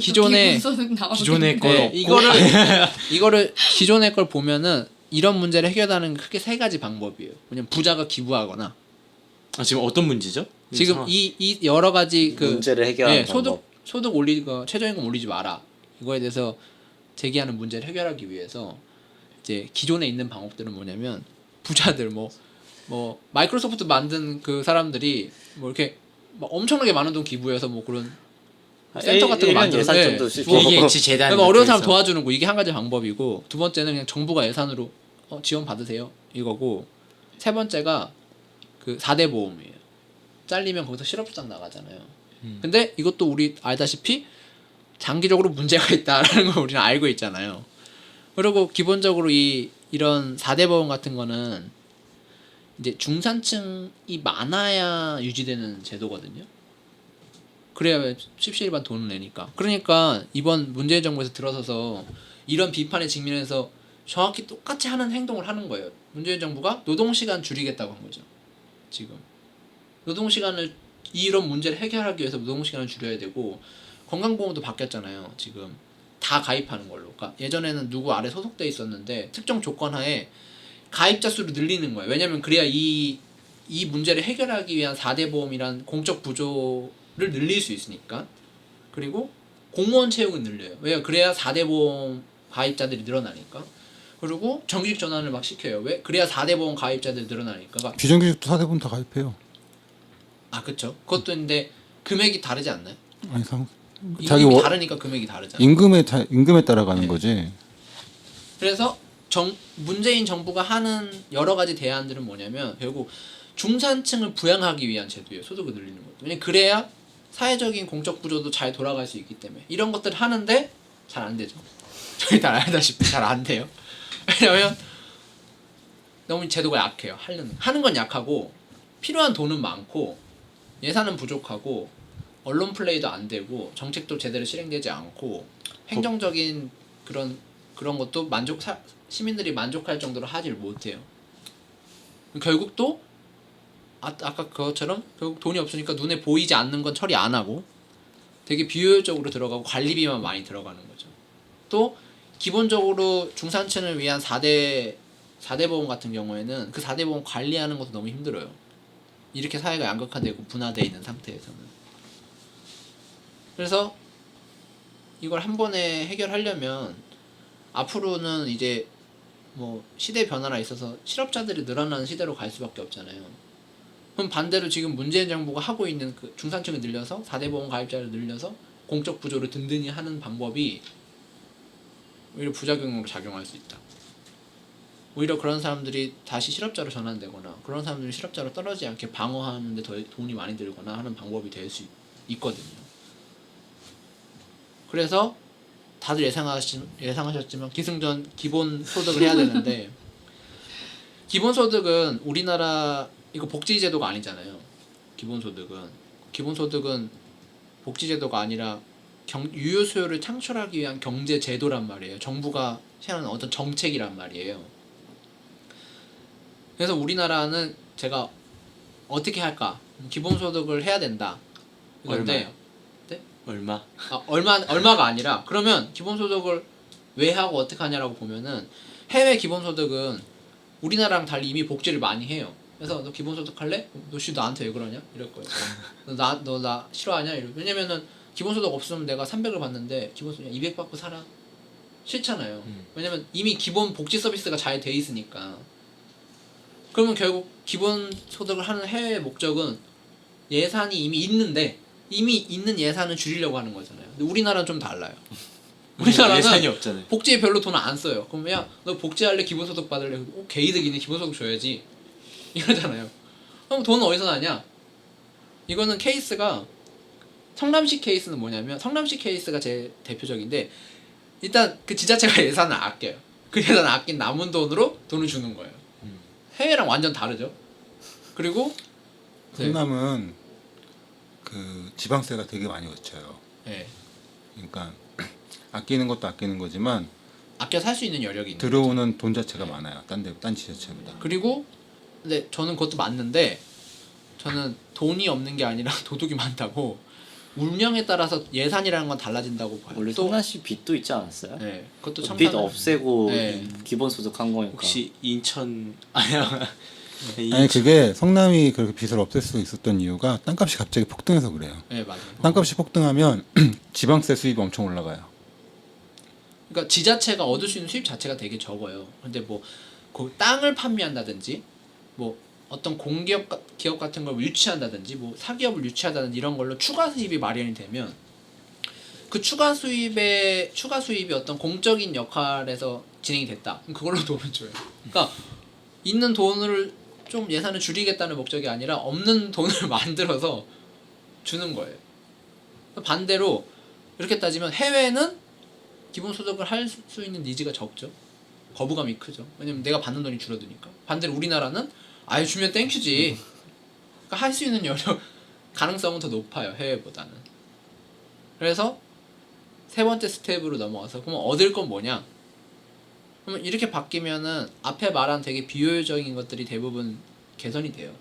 기본소득 나오는 기존의 걸 네, 없고 이거를 기존의 걸 보면은 이런 문제를 해결하는 크게 세 가지 방법이에요. 왜냐면 부자가 기부하거나 지금 어떤 문제죠? 지금 상황. 이 여러 가지 그 문제를 해결하는 방법. 소득 올리고 최저임금 올리지 마라. 이거에 대해서 제기하는 문제를 해결하기 위해서 이제 기존에 있는 방법들은 뭐냐면 부자들 뭐 마이크로소프트 만든 그 사람들이 뭐 이렇게 막 엄청나게 많은 돈 기부해서 뭐 그런 센터 같은 거 만들어서 예산 좀더 뭐 EH 재단 그러니까 어려운 사람 그래서. 도와주는 거 이게 한 가지 방법이고 두 번째는 그냥 정부가 예산으로 지원 받으세요 이거고 세 번째가 그 4대 보험이에요. 잘리면 거기서 실업수당 나가잖아요. 근데 이것도 우리 알다시피 장기적으로 문제가 있다라는 걸 우리는 알고 있잖아요. 그리고 기본적으로 이런 4대 보험 같은 거는 이제 중산층이 많아야 유지되는 제도거든요. 그래야 십시일반 돈을 내니까. 그러니까 이번 문재인 정부에서 들어서서 이런 비판에 직면해서 정확히 똑같이 하는 행동을 하는 거예요. 문재인 정부가 노동시간 줄이겠다고 한 거죠. 지금 노동시간을 이런 문제를 해결하기 위해서 노동시간을 줄여야 되고 건강보험도 바뀌었잖아요. 지금 다 가입하는 걸로. 그러니까 예전에는 누구 아래 소속돼 있었는데 특정 조건 하에 가입자 수를 늘리는 거예요. 왜냐면 그래야 이 문제를 해결하기 위한 4대 보험이란 공적 구조를 늘릴 수 있으니까. 그리고 공무원 채용을 늘려요. 왜요? 그래야 4대 보험 가입자들이 늘어나니까. 그리고 정규직 전환을 막 시켜요. 왜? 그래야 4대 보험 가입자들이 늘어나니까. 그러니까 비정규직도 4대보험 다 가입해요. 그쵸. 그것도 있는데 금액이 다르지 않나요? 아니 자기 다르니까 금액이 다르잖아요. 임금에 따라가는 네. 거지. 그래서 문재인 정부가 하는 여러 가지 대안들은 뭐냐면 결국 중산층을 부양하기 위한 제도예요. 소득을 늘리는 것도. 왜냐면 그래야 사회적인 공적 구조도 잘 돌아갈 수 있기 때문에 이런 것들을 하는데 잘 안 되죠. 저희 다 알다시피 잘 안 돼요. 왜냐면 너무 제도가 약해요. 하는 건 약하고 필요한 돈은 많고 예산은 부족하고 언론 플레이도 안 되고 정책도 제대로 실행되지 않고 행정적인 그런 것도 시민들이 만족할 정도로 하질 못해요. 결국 또 아까 그것처럼 결국 돈이 없으니까 눈에 보이지 않는 건 처리 안 하고 되게 비효율적으로 들어가고 관리비만 많이 들어가는 거죠. 또 기본적으로 중산층을 위한 4대 보험 같은 경우에는 그 4대 보험 관리하는 것도 너무 힘들어요. 이렇게 사회가 양극화되고 분화되어 있는 상태에서는. 그래서 이걸 한 번에 해결하려면 앞으로는 이제 뭐 시대 변화가 있어서 실업자들이 늘어나는 시대로 갈 수밖에 없잖아요. 그럼 반대로 지금 문재인 정부가 하고 있는 그 중산층을 늘려서 4대 보험 가입자를 늘려서 공적 구조를 든든히 하는 방법이 오히려 부작용으로 작용할 수 있다. 오히려 그런 사람들이 다시 실업자로 전환되거나 그런 사람들이 실업자로 떨어지지 않게 방어하는 데 더 돈이 많이 들거나 하는 방법이 될 수 있거든요. 그래서 다들 예상하셨지만 기승전 기본소득을 해야 되는데 기본소득은 우리나라 이거 복지제도가 아니잖아요. 기본소득은 복지제도가 아니라 유효 수요를 창출하기 위한 경제제도란 말이에요. 정부가 시행하는 어떤 정책이란 말이에요. 그래서 우리나라는 제가 어떻게 할까? 기본소득을 해야 된다. 얼마요? 얼마? 얼마가 아니라 그러면 기본소득을 왜 하고 어떻게 하냐라고 보면은 해외 기본소득은 우리나라랑 달리 이미 복지를 많이 해요. 그래서 너 기본소득 할래? 너 나한테 왜 그러냐? 이럴 거예요. 너 나 싫어하냐? 왜냐면은 기본소득 없으면 내가 300을 받는데 기본소득 200 받고 살아. 싫잖아요. 왜냐면 이미 기본 복지 서비스가 잘 돼 있으니까. 그러면 결국 기본소득을 하는 해외의 목적은 예산이 이미 있는 예산을 줄이려고 하는 거잖아요. 근데 우리나라는 좀 달라요. 우리나라는 예산이 없잖아요. 복지에 별로 돈을 안 써요. 그럼 야, 너 복지할래? 기본소득 받을래? 개이득이네. 기본소득 줘야지. 이러잖아요. 그럼 돈은 어디서 나냐? 이거는 케이스가 성남시 케이스는 뭐냐면 성남시 케이스가 제일 대표적인데 일단 그 지자체가 예산을 아껴요. 그 예산을 아낀 남은 돈으로 돈을 주는 거예요. 해외랑 완전 다르죠. 그리고 성남은 그 지방세가 되게 많이 거쳐요. 네. 그러니까 아끼는 것도 아끼는 거지만 아껴 살 수 있는 여력이 있는 들어오는 거죠. 돈 자체가 많아요. 딴 지자체보다. 그리고 근데 저는 그것도 맞는데 저는 돈이 없는 게 아니라 도둑이 많다고 운영에 따라서 예산이라는 건 달라진다고 봐요. 원래 또 성남시 빚도 있지 않았어요? 네, 그것도 참 빚 없애고 네. 기본소득 한 거니까. 혹시 인천 아니야? 아니 그게 성남이 그렇게 빚을 없앨 수 있었던 이유가 땅값이 갑자기 폭등해서 그래요. 네, 맞아요. 땅값이 폭등하면 지방세 수입이 엄청 올라가요. 그러니까 지자체가 얻을 수 있는 수입 자체가 되게 적어요. 근데 뭐 그 땅을 판매한다든지 뭐 어떤 공기업 기업 같은 걸 유치한다든지 뭐 사기업을 유치하다든지 이런 걸로 추가 수입이 마련이 되면 그 추가 수입이 어떤 공적인 역할에서 진행이 됐다. 그럼 그걸로 돈을 줘요. 그러니까 있는 돈을 좀 예산을 줄이겠다는 목적이 아니라 없는 돈을 만들어서 주는 거예요. 반대로 이렇게 따지면 해외는 기본소득을 할 수 있는 니즈가 적죠. 거부감이 크죠. 왜냐면 내가 받는 돈이 줄어드니까. 반대로 우리나라는 아예 주면 땡큐지. 그러니까 할 수 있는 가능성은 더 높아요. 해외보다는. 그래서 세 번째 스텝으로 넘어가서 그러면 얻을 건 뭐냐? 그러면 이렇게 바뀌면은 앞에 말한 되게 비효율적인 것들이 대부분 개선이 돼요.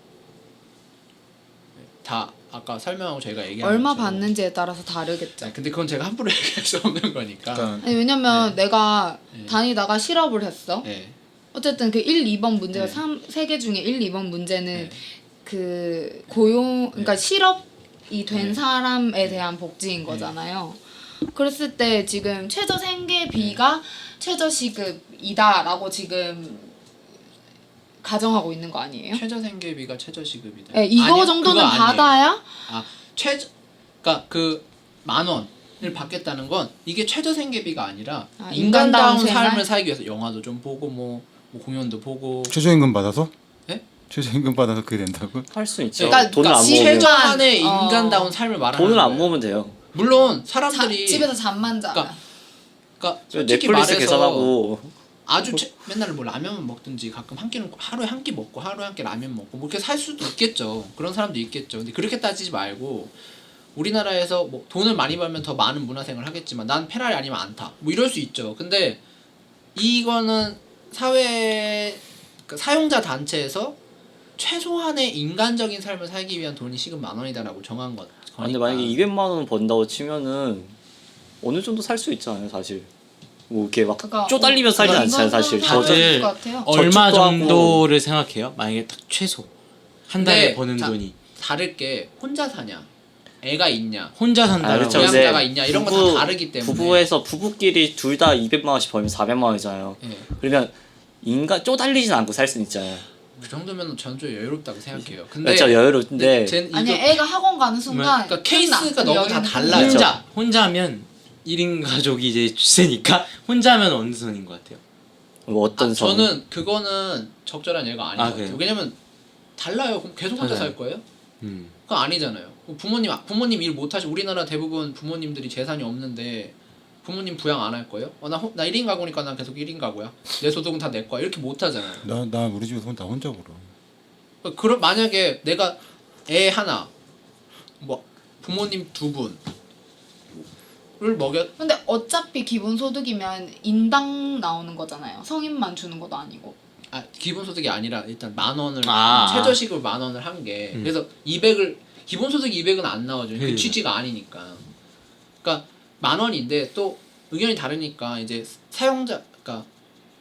다 아까 설명하고 저희가 얘기한 얼마 것처럼. 받는지에 따라서 다르겠죠. 근데 그건 제가 함부로 얘기할 수 없는 거니까. 그러니까 아니, 왜냐면 내가 네. 다니다가 실업을 했어. 네. 어쨌든 그 1, 2번 문제가 네. 3개 중에 1, 2번 문제는 네. 그 고용 그러니까 네. 실업이 된 네. 사람에 대한 복지인 거잖아요. 그랬을 때 지금 최저 생계비가 최저 시급이다라고 지금 가정하고 있는 거 아니에요? 최저 생계비가 최저 시급이다. 네, 이거 아니요, 정도는 그거 아니에요. 받아야 그러니까 그 10,000원을 받겠다는 건 이게 최저 생계비가 아니라 아, 인간다운 인간다운 생활? 삶을 살기 위해서 영화도 좀 보고 뭐 공연도 보고 최저임금 받아서? 네? 최저임금 받아서 그게 된다고? 할 수 있죠. 그러니까 돈을 안 지- 모으면 최저한의 어. 인간다운 삶을 말하는 돈을 안 거예요. 모으면 돼요. 물론 사람들이 집에서 잠만 자. 그러니까 솔직히 넷플릭스 말해서 계산하고 맨날 뭐 라면만 먹든지 가끔 한 끼는 하루에 한 끼 먹고 하루에 한 끼 라면 먹고 뭐 이렇게 살 수도 있겠죠. 그런 사람도 있겠죠. 근데 그렇게 따지지 말고 우리나라에서 뭐 돈을 많이 벌면 더 많은 문화생활을 하겠지만 난 페라리 아니면 안 타. 뭐 이럴 수 있죠. 근데 이거는 사용자 단체에서 최소한의 인간적인 삶을 살기 위한 돈이 시급 10,000원이다라고 정한 것. 근데 만약에 200만 원 번다고 치면은 어느 정도 살 수 있잖아요, 사실. 뭐 이렇게 막 그러니까 쪼달리면서 살진 않잖아요, 사실. 다들 것 같아요. 얼마 저축도 하고. 정도를 생각해요? 만약에 딱 최소 한 달에 근데 버는 자, 돈이 다를 게 혼자 사냐, 애가 있냐, 혼자 산다라고 그렇죠. 부양자가 있냐 이런 건 다 다르기 때문에. 부부에서 부부끼리 둘 다 200만 원씩 벌면 400만 원이잖아요. 예. 그러면 쪼달리진 않고 살 수는 있잖아요. 그 정도면 전 좀 여유롭다고 생각해요. 근데 그렇죠, 여유로운데 아니 애가 학원 가는 순간 그러니까 케이스가 끝나. 너무 다 여기는 달라요. 끝나. 혼자면 1인 가족이 이제 주세니까 혼자면 어느 선인 것 같아요? 뭐 어떤 선? 저는 그거는 적절한 예가 아닌 것 같아요. 그래요? 왜냐면 달라요. 그럼 계속 혼자 달라요. 살 거예요? 음. 그거 아니잖아요. 부모님 일 못하시. 우리나라 대부분 부모님들이 재산이 없는데 부모님 부양 안 할 거예요? 나 1인 가구니까 난 계속 1인 가구야. 내 소득은 다 내 거야. 이렇게 못 하잖아요. 나 우리 집에서 다 혼자 벌어. 그럼 만약에 내가 애 하나, 뭐 부모님 2분을 먹여. 근데 어차피 기본소득이면 인당 나오는 거잖아요. 성인만 주는 것도 아니고. 기본소득이 아니라 일단 10,000원을 아. 최저시급 10,000원을 한 게 그래서 200을 기본소득 200은 안 나오죠. 그 네. 취지가 아니니까. 그러니까 10,000원인데 또 의견이 다르니까 이제 그러니까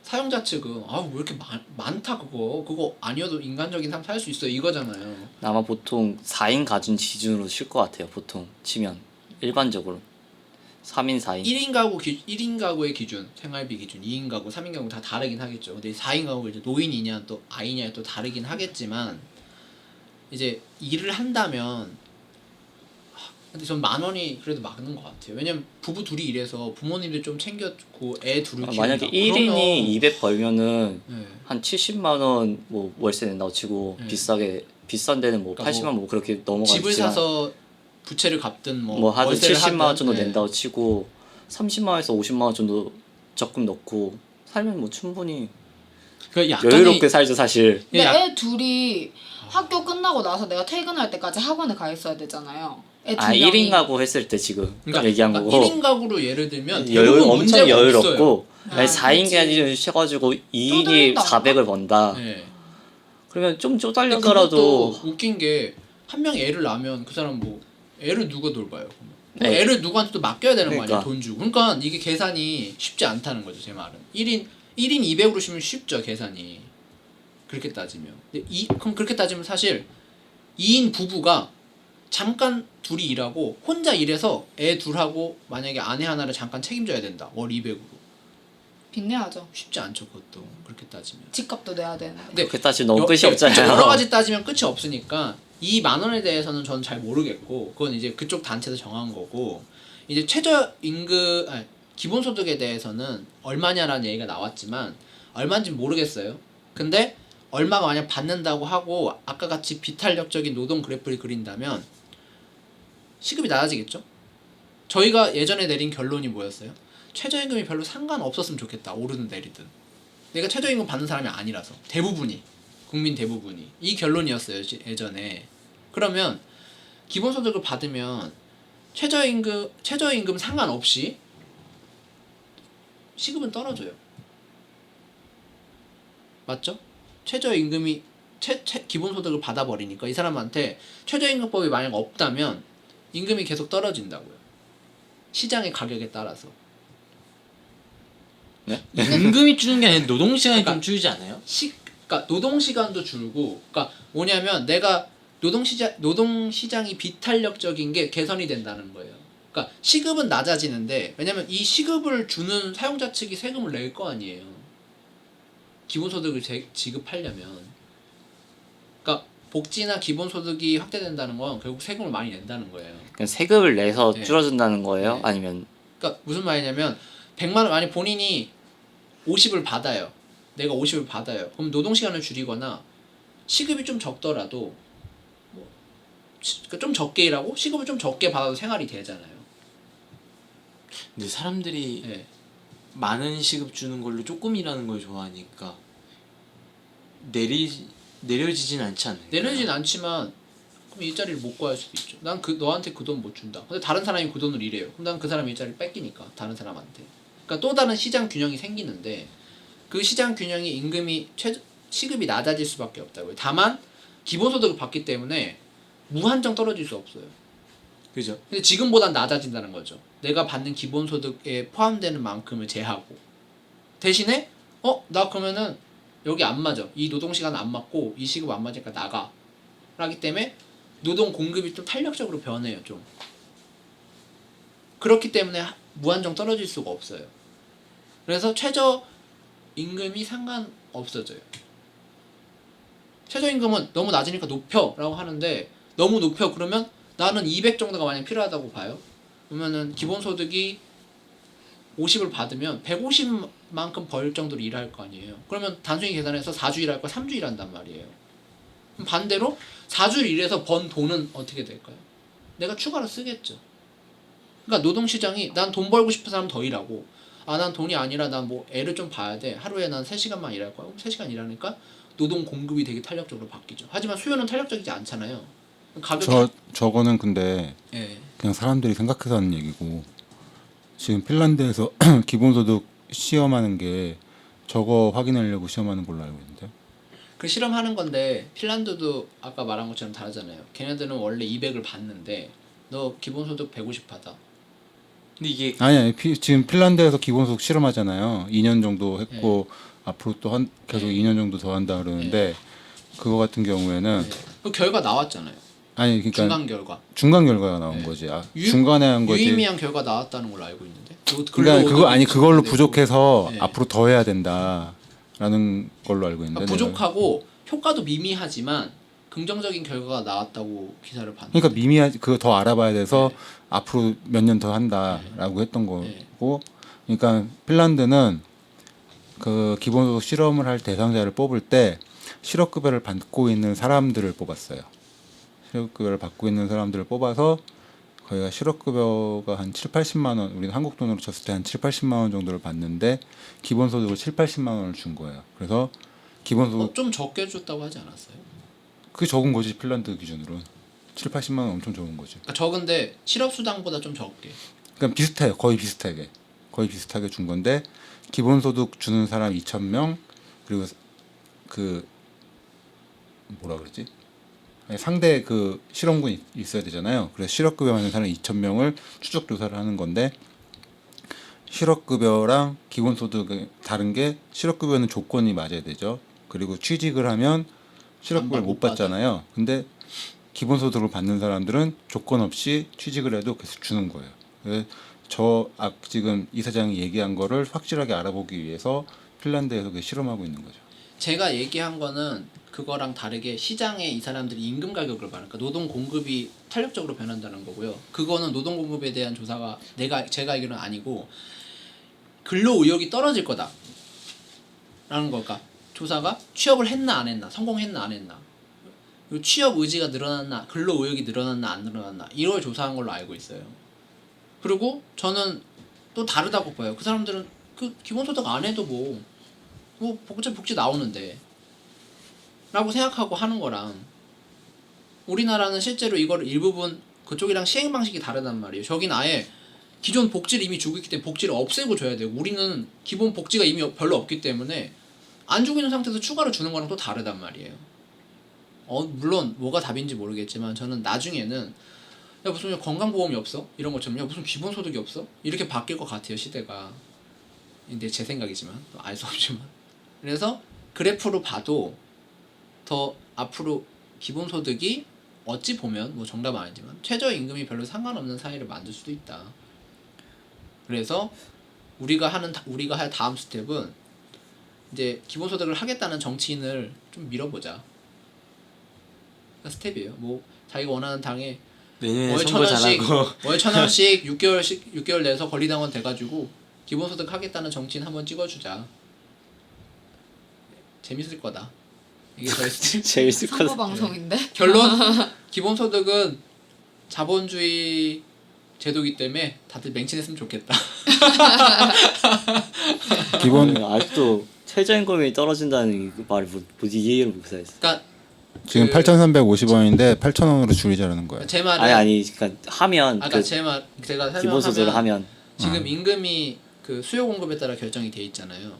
사용자 측은 왜 이렇게 많다 그거 아니어도 인간적인 삶 살 수 있어 이거잖아요. 아마 보통 4인 가준 기준으로 칠 것 같아요. 보통 치면 일반적으로 3인 4인 1인 가구의 기준, 생활비 기준, 2인 가구, 3인 가구 다 다르긴 하겠죠. 근데 4인 가구가 이제 노인이냐 또 아이냐에 또 다르긴 하겠지만 이제 일을 한다면 근데 전 10,000원이 그래도 맞는 것 같아요. 왜냐면 부부 둘이 일해서 부모님들 좀 챙겨주고 애 둘을 키운다. 만약에 1인이 200 벌면은 네. 한 70만 원 뭐 월세 낸다고 치고 네. 비싼 데는 뭐 그러니까 80만 원 뭐 그렇게 넘어가지만 집을 사서 부채를 갚든 뭐 하든 월세를 70만 원 정도 네. 낸다고 치고 30만 원에서 50만 원 정도 적금 넣고 살면 뭐 충분히 그러니까 약간의 여유롭게 살죠 사실. 근데 약- 애 둘이 학교 끝나고 나서 내가 퇴근할 때까지 학원에 가 있어야 되잖아요. 애 1인 가구 했을 때 지금 얘기한 거고 1인 가구로 예를 들면 여유 대부분 엄청 문제가 여유롭고 없어요. 만약 4인 그치. 가구 쉬가지고 2인이 쪼달린다. 400을 번다. 네. 그러면 좀 그것도 쪼달리더라도 웃긴 게 한 명이 애를 낳으면 그 사람 뭐 애를 누가 돌봐요? 그럼 네. 애를 누구한테 또 맡겨야 되는 거 아니야? 그러니까. 돈 주고. 그러니까 이게 계산이 쉽지 않다는 거죠, 제 말은. 1인 200으로 치면 쉽죠, 계산이. 그렇게 따지면. 근데 그럼 그렇게 따지면 사실 2인 부부가 잠깐 둘이 일하고 혼자 일해서 애 둘하고 만약에 아내 하나를 잠깐 책임져야 된다. 월 200으로. 빚내야죠. 쉽지 않죠, 그것도. 그렇게 따지면. 집값도 내야 되는데. 근데 그게 사실 너무 여- 끝이 여- 없잖아요. 여러 가지 따지면 끝이 없으니까 이 10,000원에 대해서는 저는 잘 모르겠고 그건 이제 그쪽 단체에서 정한 거고 이제 기본소득에 대해서는 얼마냐라는 얘기가 나왔지만 얼마인지 모르겠어요. 근데 얼마가 만약 받는다고 하고 아까 같이 비탄력적인 노동 그래프를 그린다면 시급이 낮아지겠죠? 저희가 예전에 내린 결론이 뭐였어요? 최저임금이 별로 상관없었으면 좋겠다. 오르든 내리든. 내가 최저임금 받는 사람이 아니라서 국민 대부분이 이 결론이었어요 예전에. 그러면 기본소득을 받으면 최저임금 상관없이 시급은 떨어져요. 맞죠? 최저임금이 기본소득을 받아버리니까 이 사람한테 최저임금법이 만약 없다면 임금이 계속 떨어진다고요. 시장의 가격에 따라서. 임금이 줄는 게 아니라 노동 시간이 그러니까 좀 줄지 않아요? 그러니까 노동 시간도 줄고, 그러니까 뭐냐면 내가 노동 시장이 비탄력적인 게 개선이 된다는 거예요. 그러니까 시급은 낮아지는데 왜냐면 이 시급을 주는 사용자 측이 세금을 낼 거 아니에요. 기본소득을 지급하려면. 그러니까 복지나 기본소득이 확대된다는 건 결국 세금을 많이 낸다는 거예요. 그냥 세금을 내서 네. 줄어든다는 거예요? 네. 아니면 그러니까 무슨 말이냐면 100만 원 만약 본인이 50을 받아요. 내가 50을 받아요. 그럼 노동 시간을 줄이거나 시급이 좀 적더라도 좀 적게 일하고 시급을 좀 적게 받아도 생활이 되잖아요. 근데 사람들이 예. 많은 시급 주는 걸로 조금 일하는 걸 좋아하니까 내려지진 않지 않나요? 내려지진 않지만 그럼 일자리를 못 구할 수도 있죠. 난 너한테 그 돈 못 준다. 근데 다른 사람이 그 돈을 일해요. 그럼 난 그 사람 일자리를 뺏기니까 다른 사람한테. 그러니까 또 다른 시장 균형이 생기는데 그 시장 균형이 임금이 시급이 낮아질 수밖에 없다고요. 다만 기본소득을 받기 때문에 무한정 떨어질 수 없어요. 그죠? 근데 지금보단 낮아진다는 거죠. 내가 받는 기본소득에 포함되는 만큼을 제하고 대신에 나 그러면은 여기 안 맞아. 이 노동시간 안 맞고 이 시급 안 맞으니까 나가. 라기 때문에 노동 공급이 좀 탄력적으로 변해요. 좀. 그렇기 때문에 무한정 떨어질 수가 없어요. 그래서 최저임금이 상관없어져요. 최저임금은 너무 낮으니까 높여 라고 하는데 너무 높여 그러면 나는 200 정도가 만약 필요하다고 봐요. 그러면은 기본소득이 50을 받으면 150만큼 벌 정도로 일할 거 아니에요. 그러면 단순히 계산해서 4주 일할 거 3주 일한단 말이에요. 그럼 반대로 4주 일해서 번 돈은 어떻게 될까요? 내가 추가로 쓰겠죠. 그러니까 노동시장이 난 돈 벌고 싶은 사람 더 일하고 난 돈이 아니라 난 뭐 애를 좀 봐야 돼. 하루에 난 3시간만 일할 거야. 그럼 3시간 일하니까 노동 공급이 되게 탄력적으로 바뀌죠. 하지만 수요는 탄력적이지 않잖아요. 가격이 저거는 근데 예. 그냥 사람들이 생각해서 하는 얘기고 지금 핀란드에서 기본소득 시험하는 게 저거 확인하려고 시험하는 걸로 알고 있는데. 그 실험하는 건데 핀란드도 아까 말한 것처럼 다르잖아요. 걔네들은 원래 200을 받는데 너 기본소득 150 받아. 근데 이게 아니 지금 핀란드에서 기본소득 실험하잖아요. 2년 정도 했고 앞으로 또 계속 2년 정도 더 한다 그러는데 그거 같은 경우에는 그 결과 나왔잖아요. 아니 그러니까 중간 결과. 결과가 나온 거지. 중간에 한 거지. 유의미한 결과 나왔다는 걸로 알고 있는데. 그러니까 그걸로 부족해서 네. 앞으로 더 해야 된다라는 걸로 알고 있는데. 부족하고 효과도 미미하지만 긍정적인 결과가 나왔다고 기사를 봤는데. 그러니까 미미하지 그거 더 알아봐야 돼서 앞으로 몇 년 더 한다라고 했던 거고. 그러니까 핀란드는 그 기본소득 실험을 할 대상자를 뽑을 때 실업급여를 받고 있는 사람들을 뽑았어요. 실업급여를 받고 있는 사람들을 뽑아서 거기가 실업급여가 한 7, 80만 원, 우리는 한국 돈으로 쳤을 때 한 7, 80만 원 정도를 받는데 기본소득을 7, 80만 원을 준 거예요. 그래서 기본소득 좀 적게 줬다고 하지 않았어요? 그게 적은 거지 핀란드 기준으로 7, 80만 원 엄청 적은 거지. 그러니까 적은데 실업수당보다 좀 적게. 그러니까 비슷해요. 거의 비슷하게 준 건데 기본소득 주는 사람 2,000명 그리고 그 뭐라 그러지? 상대 그 실험군이 있어야 되잖아요. 그래서 실업급여 받는 사람 2,000명을 추적 조사를 하는 건데 실업급여랑 기본소득이 다른 게 실업급여는 조건이 맞아야 되죠. 그리고 취직을 하면 실업급여를 못 받잖아요. 근데 기본소득을 받는 사람들은 조건 없이 취직을 해도 계속 주는 거예요. 그래서 지금 이 사장이 얘기한 거를 확실하게 알아보기 위해서 핀란드에서 그게 실험하고 있는 거죠. 제가 얘기한 거는 그거랑 다르게 시장에 이 사람들이 임금 가격을 말하니까 노동 공급이 탄력적으로 변한다는 거고요. 그거는 노동 공급에 대한 조사가 제가 알기로는 아니고 근로 의욕이 떨어질 거다. 라는 걸까? 조사가 취업을 했나 안 했나, 성공했나 안 했나, 그리고 취업 의지가 늘어났나, 근로 의욕이 늘어났나 안 늘어났나 이걸 조사한 걸로 알고 있어요. 그리고 저는 또 다르다고 봐요. 그 사람들은 그 기본소득 안 해도 뭐 복지 나오는데 라고 생각하고 하는 거랑 우리나라는 실제로 이걸 일부분 그쪽이랑 시행 방식이 다르단 말이에요. 저긴 아예 기존 복지를 이미 주고 있기 때문에 복지를 없애고 줘야 돼요. 우리는 기본 복지가 이미 별로 없기 때문에 안 주고 있는 상태에서 추가로 주는 거랑 또 다르단 말이에요. 물론 뭐가 답인지 모르겠지만 저는 나중에는 야 무슨 건강보험이 없어? 이런 것처럼 야 무슨 기본소득이 없어? 이렇게 바뀔 것 같아요 시대가. 근데 제 생각이지만 알 수 없지만 그래서 그래프로 봐도 더 앞으로 기본소득이 어찌 보면 뭐 정답은 아니지만 최저임금이 별로 상관없는 사회를 만들 수도 있다. 그래서 우리가 할 다음 스텝은 이제 기본소득을 하겠다는 정치인을 좀 밀어보자. 스텝이에요. 뭐 자기가 원하는 당에 내년에 월 선거 1,000원씩 잘하고 월 1,000원씩 6개월 내서 권리당원 돼가지고 기본소득 하겠다는 정치인 한번 찍어주자. 재밌을 거다. 이게 저희 재밌을 선거 것 방송인데? 결론 기본소득은 자본주의 제도기 때문에 다들 맹신했으면 좋겠다. 기본 아직도 최저임금이 떨어진다는 그 말을 못 이해를 못해요. 그러니까 지금 8,350원인데 8,000원으로 줄이자는 거예요. 제 말은 아니 그러니까 하면 아까 제 말 제가 기본소득을 설명하면 하면 지금 임금이 그 수요 공급에 따라 결정이 돼 있잖아요.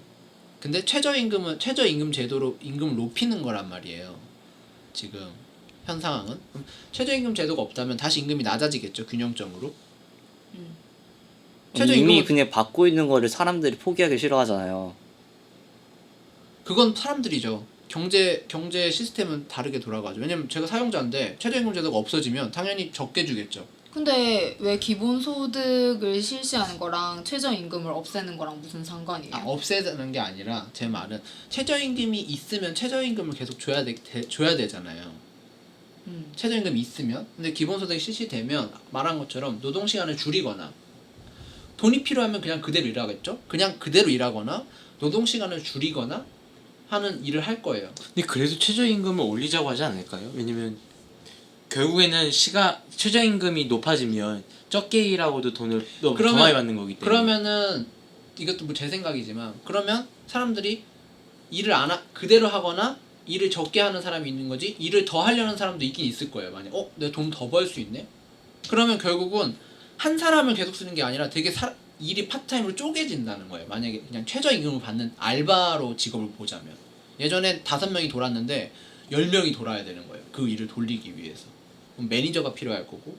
근데 최저임금은 최저임금 제도로 임금을 높이는 거란 말이에요. 지금 현 상황은 그럼 최저임금 제도가 없다면 다시 임금이 낮아지겠죠 균형점으로. 이미 그냥 받고 있는 거를 사람들이 포기하기 싫어하잖아요. 그건 사람들이죠. 경제 시스템은 다르게 돌아가죠. 왜냐면 제가 사용자인데 최저임금 제도가 없어지면 당연히 적게 주겠죠. 근데 왜 기본소득을 실시하는 거랑 최저임금을 없애는 거랑 무슨 상관이에요? 없애는 게 아니라 제 말은 최저임금이 있으면 최저임금을 계속 줘야 되잖아요. 최저임금이 있으면 근데 기본소득이 실시되면 말한 것처럼 노동시간을 줄이거나 돈이 필요하면 그냥 그대로 일하겠죠. 그냥 그대로 일하거나 노동시간을 줄이거나 하는 일을 할 거예요. 근데 그래도 최저임금을 올리자고 하지 않을까요? 왜냐면 결국에는 최저임금이 높아지면 적게 일하고도 돈을 더 많이 받는 거기 때문에. 그러면은 이것도 뭐 제 생각이지만 그러면 사람들이 일을 그대로 하거나 일을 적게 하는 사람이 있는 거지 일을 더 하려는 사람도 있긴 있을 거예요. 만약 내가 돈 더 벌 수 있네? 그러면 결국은 한 사람을 계속 쓰는 게 아니라 되게 일이 파트타임으로 쪼개진다는 거예요. 만약에 그냥 최저임금을 받는 알바로 직업을 보자면 예전엔 5명이 돌았는데 10명이 돌아야 되는 거예요. 그 일을 돌리기 위해서. 그럼 매니저가 필요할 거고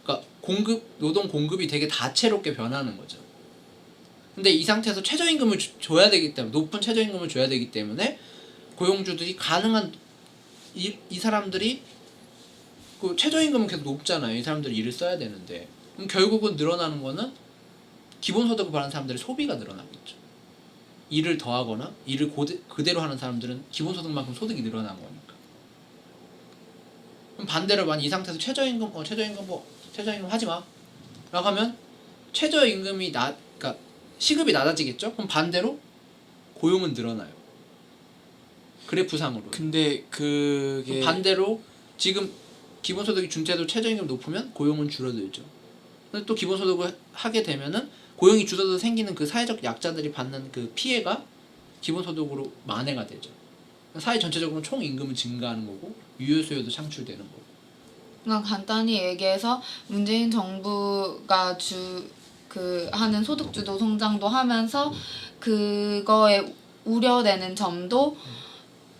그러니까 노동 공급이 되게 다채롭게 변하는 거죠. 근데 이 상태에서 최저임금을 줘야 되기 때문에 높은 최저임금을 줘야 되기 때문에 고용주들이 가능한 이 사람들이 그 최저임금은 계속 높잖아요. 이 사람들이 일을 써야 되는데 그럼 결국은 늘어나는 거는 기본소득을 받는 사람들의 소비가 늘어나겠죠. 일을 더하거나 일을 그대로 하는 사람들은 기본소득만큼 소득이 늘어난 거니까. 그럼 반대로 만약 이 상태에서 최저임금 하지 마 라고 하면 최저임금이 그러니까 시급이 낮아지겠죠? 그럼 반대로 고용은 늘어나요. 그래프상으로. 근데 그게 반대로 지금 기본소득이 준체도 최저임금 높으면 고용은 줄어들죠. 근데 또 기본소득을 하게 되면은 고용이 줄어들어서 생기는 그 사회적 약자들이 받는 그 피해가 기본소득으로 만회가 되죠. 사회 전체적으로 총 임금은 증가하는 거고 유효 수요도 창출되는 거고. 그냥 간단히 얘기해서 문재인 정부가 하는 소득주도 성장도 하면서 그거에 우려되는 점도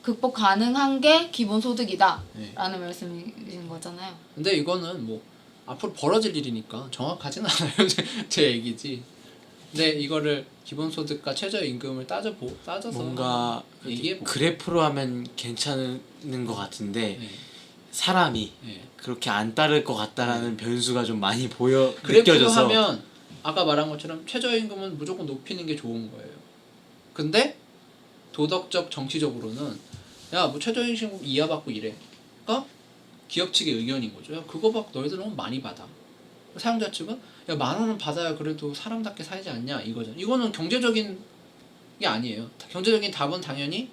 극복 가능한 게 기본소득이다 라는 말씀이신 거잖아요. 근데 이거는 뭐 앞으로 벌어질 일이니까 정확하진 않아요. 제 얘기지. 근데 이거를 기본소득과 최저임금을 따져서 뭔가 얘기해보고 그래프로 하면 괜찮은 것 같은데 사람이 네. 그렇게 안 따를 것 같다라는 변수가 좀 많이 그래프로 느껴져서 하면 아까 말한 것처럼 최저임금은 무조건 높이는 게 좋은 거예요. 근데 도덕적 정치적으로는 야 뭐 최저임금 이하 받고 이래. 그러니까 기업 측의 의견인 거죠. 야 그거 받고 너희들 너무 많이 받아. 사용자 측은 야 10,000원은 받아야 그래도 사람답게 살지 않냐 이거죠. 이거는 경제적인 게 아니에요. 경제적인 답은 당연히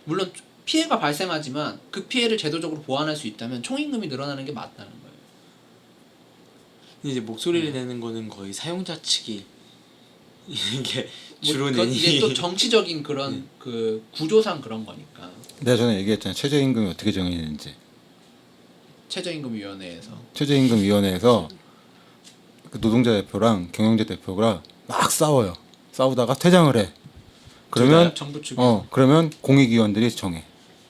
물론 피해가 발생하지만 그 피해를 제도적으로 보완할 수 있다면 총임금이 늘어나는 게 맞다는 거예요. 이제 목소리를 내는 거는 거의 사용자 측이 이게 주로 뭐 내니 이게 또 정치적인 그런 그 구조상 그런 거니까. 내가 전에 얘기했잖아요. 최저임금이 어떻게 정해지는지. 최저임금위원회에서 그 노동자 대표랑 경영자 대표가 막 싸워요. 싸우다가 퇴장을 해. 그러면 정부 측 그러면 공익위원들이 정해.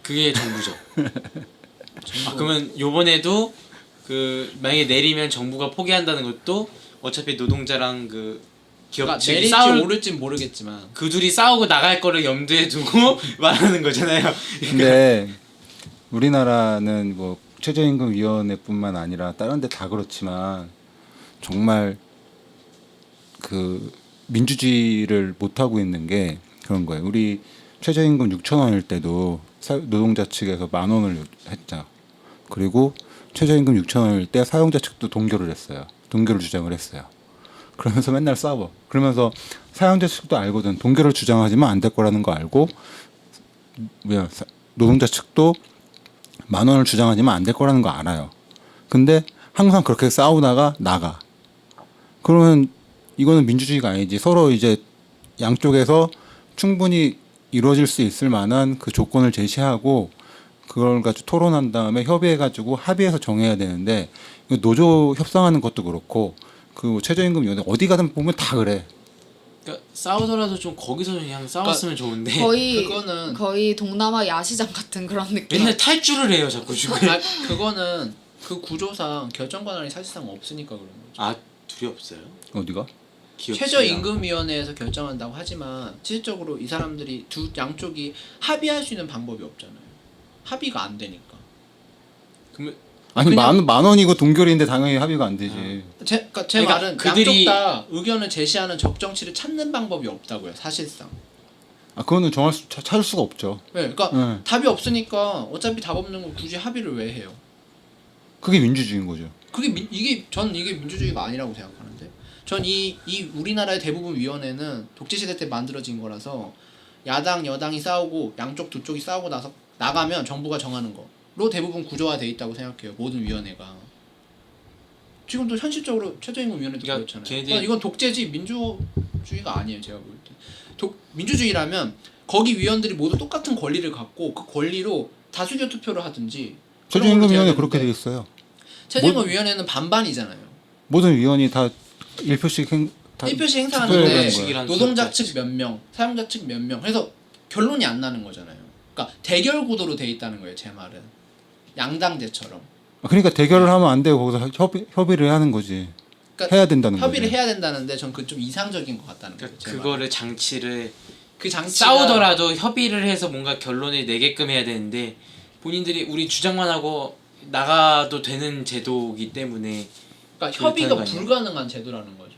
그게 정부죠. 그러면 요번에도 그 만약에 내리면 정부가 포기한다는 것도 어차피 노동자랑 그 기업 그러니까 측이 내릴지 오를진 모르겠지만 그 둘이 싸우고 나갈 거를 염두에 두고 말하는 거잖아요. 근데 우리나라는 뭐 최저임금위원회뿐만 아니라 다른 데 다 그렇지만 정말 그 민주주의를 못 하고 있는 게 그런 거예요. 우리 최저임금 6,000원일 때도 노동자 측에서 10,000원을 했죠. 그리고 최저임금 6,000원일 때 사용자 측도 동결을 했어요. 동결을 주장을 했어요. 그러면서 맨날 싸워. 그러면서 사용자 측도 알거든. 동결을 주장하지만 안 될 거라는 거 알고 노동자 측도 10,000원을 주장하지만 안 될 거라는 거 알아요. 근데 항상 그렇게 싸우다가 나가. 그러면 이거는 민주주의가 아니지. 서로 이제 양쪽에서 충분히 이루어질 수 있을 만한 그 조건을 제시하고 그걸 가지고 토론한 다음에 협의해가지고 합의해서 정해야 되는데 이거 노조 협상하는 것도 그렇고 그 최저임금위원회 어디 가든 보면 다 그래. 그러니까 싸우더라도 좀 거기서 그냥 싸웠으면 좋은데 거의 동남아 야시장 같은 그런 느낌. 맨날 탈주를 해요 자꾸 지금. 그거는 그 구조상 결정 권한이 사실상 없으니까 그런 거죠. 아 둘이 없어요? 어디가? 최저임금위원회에서 결정한다고 하지만 실질적으로 이 사람들이 두 양쪽이 합의할 수 있는 방법이 없잖아요. 합의가 안 되니까. 그러면 아니 그냥- 만 원이고 동결인데 당연히 합의가 안 되지. 제 그러니까 말은 그들이- 양쪽 다 의견을 제시하는 적정치를 찾는 방법이 없다고요. 사실상. 아 그거는 찾을 수가 없죠. 네, 그러니까 네. 답이 없으니까 어차피 답 없는 거 굳이 합의를 왜 해요? 그게 민주주의인 거죠. 전 이게 민주주의가 아니라고 생각하는데. 전 이 우리나라의 대부분 위원회는 독재 시대 때 만들어진 거라서 야당 여당이 싸우고 양쪽 두 쪽이 싸우고 나서 나가면 정부가 정하는 거로 대부분 구조화돼 있다고 생각해요. 모든 위원회가. 지금도 현실적으로 최저임금위원회도 그러니까 그렇잖아요. 걔네들이- 그러니까 이건 독재지 민주주의가 아니에요. 제가 볼 때. 민주주의라면 거기 위원들이 모두 똑같은 권리를 갖고 그 권리로 다수결 투표를 하든지. 그런 걸로 돼야 최저임금위원회 그렇게 돼 되는데 있어요. 최저임금위원회는 반반이잖아요. 모든 위원이 다 1표씩 다 1표씩 투표해야 행사하는데 되는 거야. 노동자 측 몇 명, 사용자 측 몇 명 해서 결론이 안 나는 거잖아요. 그러니까 대결 구도로 돼 있다는 거예요. 제 말은 양당제처럼. 그러니까 대결을 하면 안 되고 거기서 협의를 하는 거지. 그러니까 해야 된다는 협의를 거지. 해야 된다는데 전 그 좀 이상적인 것 같다는 거예요. 그러니까 그거를 장치를 그 장치가 싸우더라도 협의를 해서 뭔가 결론을 내게끔 해야 되는데 본인들이 우리 주장만 하고 나가도 되는 제도이기 때문에 그러니까 협의가 그렇다는 거 아니에요? 불가능한 제도라는 거죠.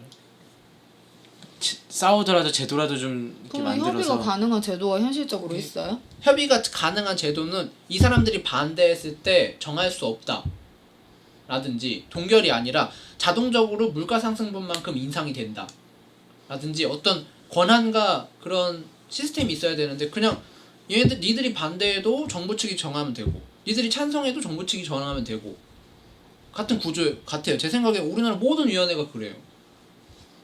싸우더라도 제도라도 좀 이렇게 그러면 협의가 만들어서 가능한 제도가 현실적으로 있어요? 협의가 가능한 제도는 이 사람들이 반대했을 때 정할 수 없다. 라든지 동결이 아니라 자동적으로 물가 상승분만큼 인상이 된다. 라든지 어떤 권한과 그런 시스템이 있어야 되는데 그냥 니들이 반대해도 정부 측이 정하면 되고 니들이 찬성해도 정부 측이 정하면 되고 같은 구조 같아요. 제 생각에 우리나라 모든 위원회가 그래요.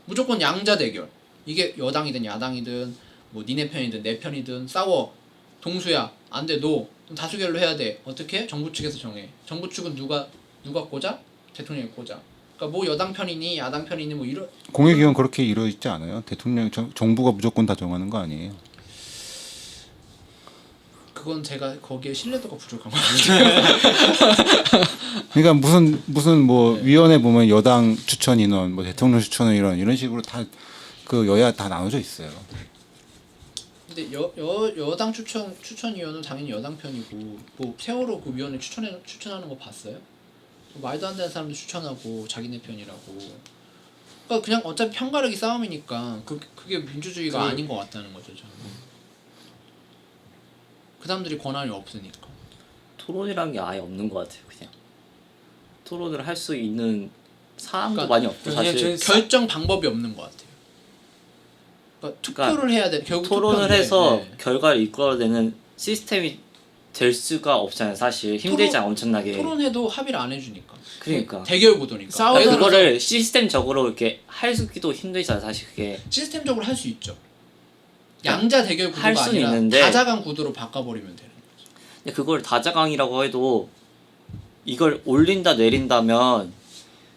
무조건 양자 대결. 이게 여당이든 야당이든 뭐 니네 편이든 내 편이든 싸워. 동수야 안 돼. 너 다수결로 해야 돼. 어떻게? 정부 측에서 정해. 정부 측은 누가 꽂아? 대통령이 꽂아. 그러니까 뭐 여당 편이니 야당 편이니 뭐 이런 공익위원 그렇게 이루어 있지 않아요? 대통령 정부가 무조건 다 정하는 거 아니에요? 그건 제가 거기에 신뢰도가 부족한 것 같아요. 그러니까 무슨 뭐 위원회 보면 여당 추천 인원, 뭐 대통령 추천 인원 이런 식으로 다 그 여야 다 나눠져 있어요. 근데 여당 추천위원은 당연히 여당 편이고 뭐 세월호 그 위원회 추천하는 거 봤어요? 말도 안 되는 사람들 추천하고 자기네 편이라고. 그러니까 그냥 어차피 편가르기 싸움이니까 그게 민주주의가 아닌 것 같다는 거죠 저는. 그 사람들이 권한이 없으니까. 토론이란 게 아예 없는 것 같아요. 그냥 토론을 할 수 있는 사항도 그러니까 많이 없고 그냥 사실 결정 방법이 없는 것 같아요. 그러니까 투표를 해야 돼. 결국 토론을 투표인데, 해서 네. 결과를 이끌어내는 시스템이 될 수가 없잖아요. 사실 힘들잖아 엄청나게. 토론해도 합의를 안 해주니까. 그러니까 대결 구도니까. 싸우더라도 예를 들어서 그거를 시스템적으로 이렇게 하기도 힘들잖아요. 사실 그게 시스템적으로 할 수 있죠. 양자 대결 구도가 할 수는 아니라 있는데 다자간 구도로 바꿔버리면 되는 거죠. 근데 그걸 다자강이라고 해도 이걸 올린다 내린다면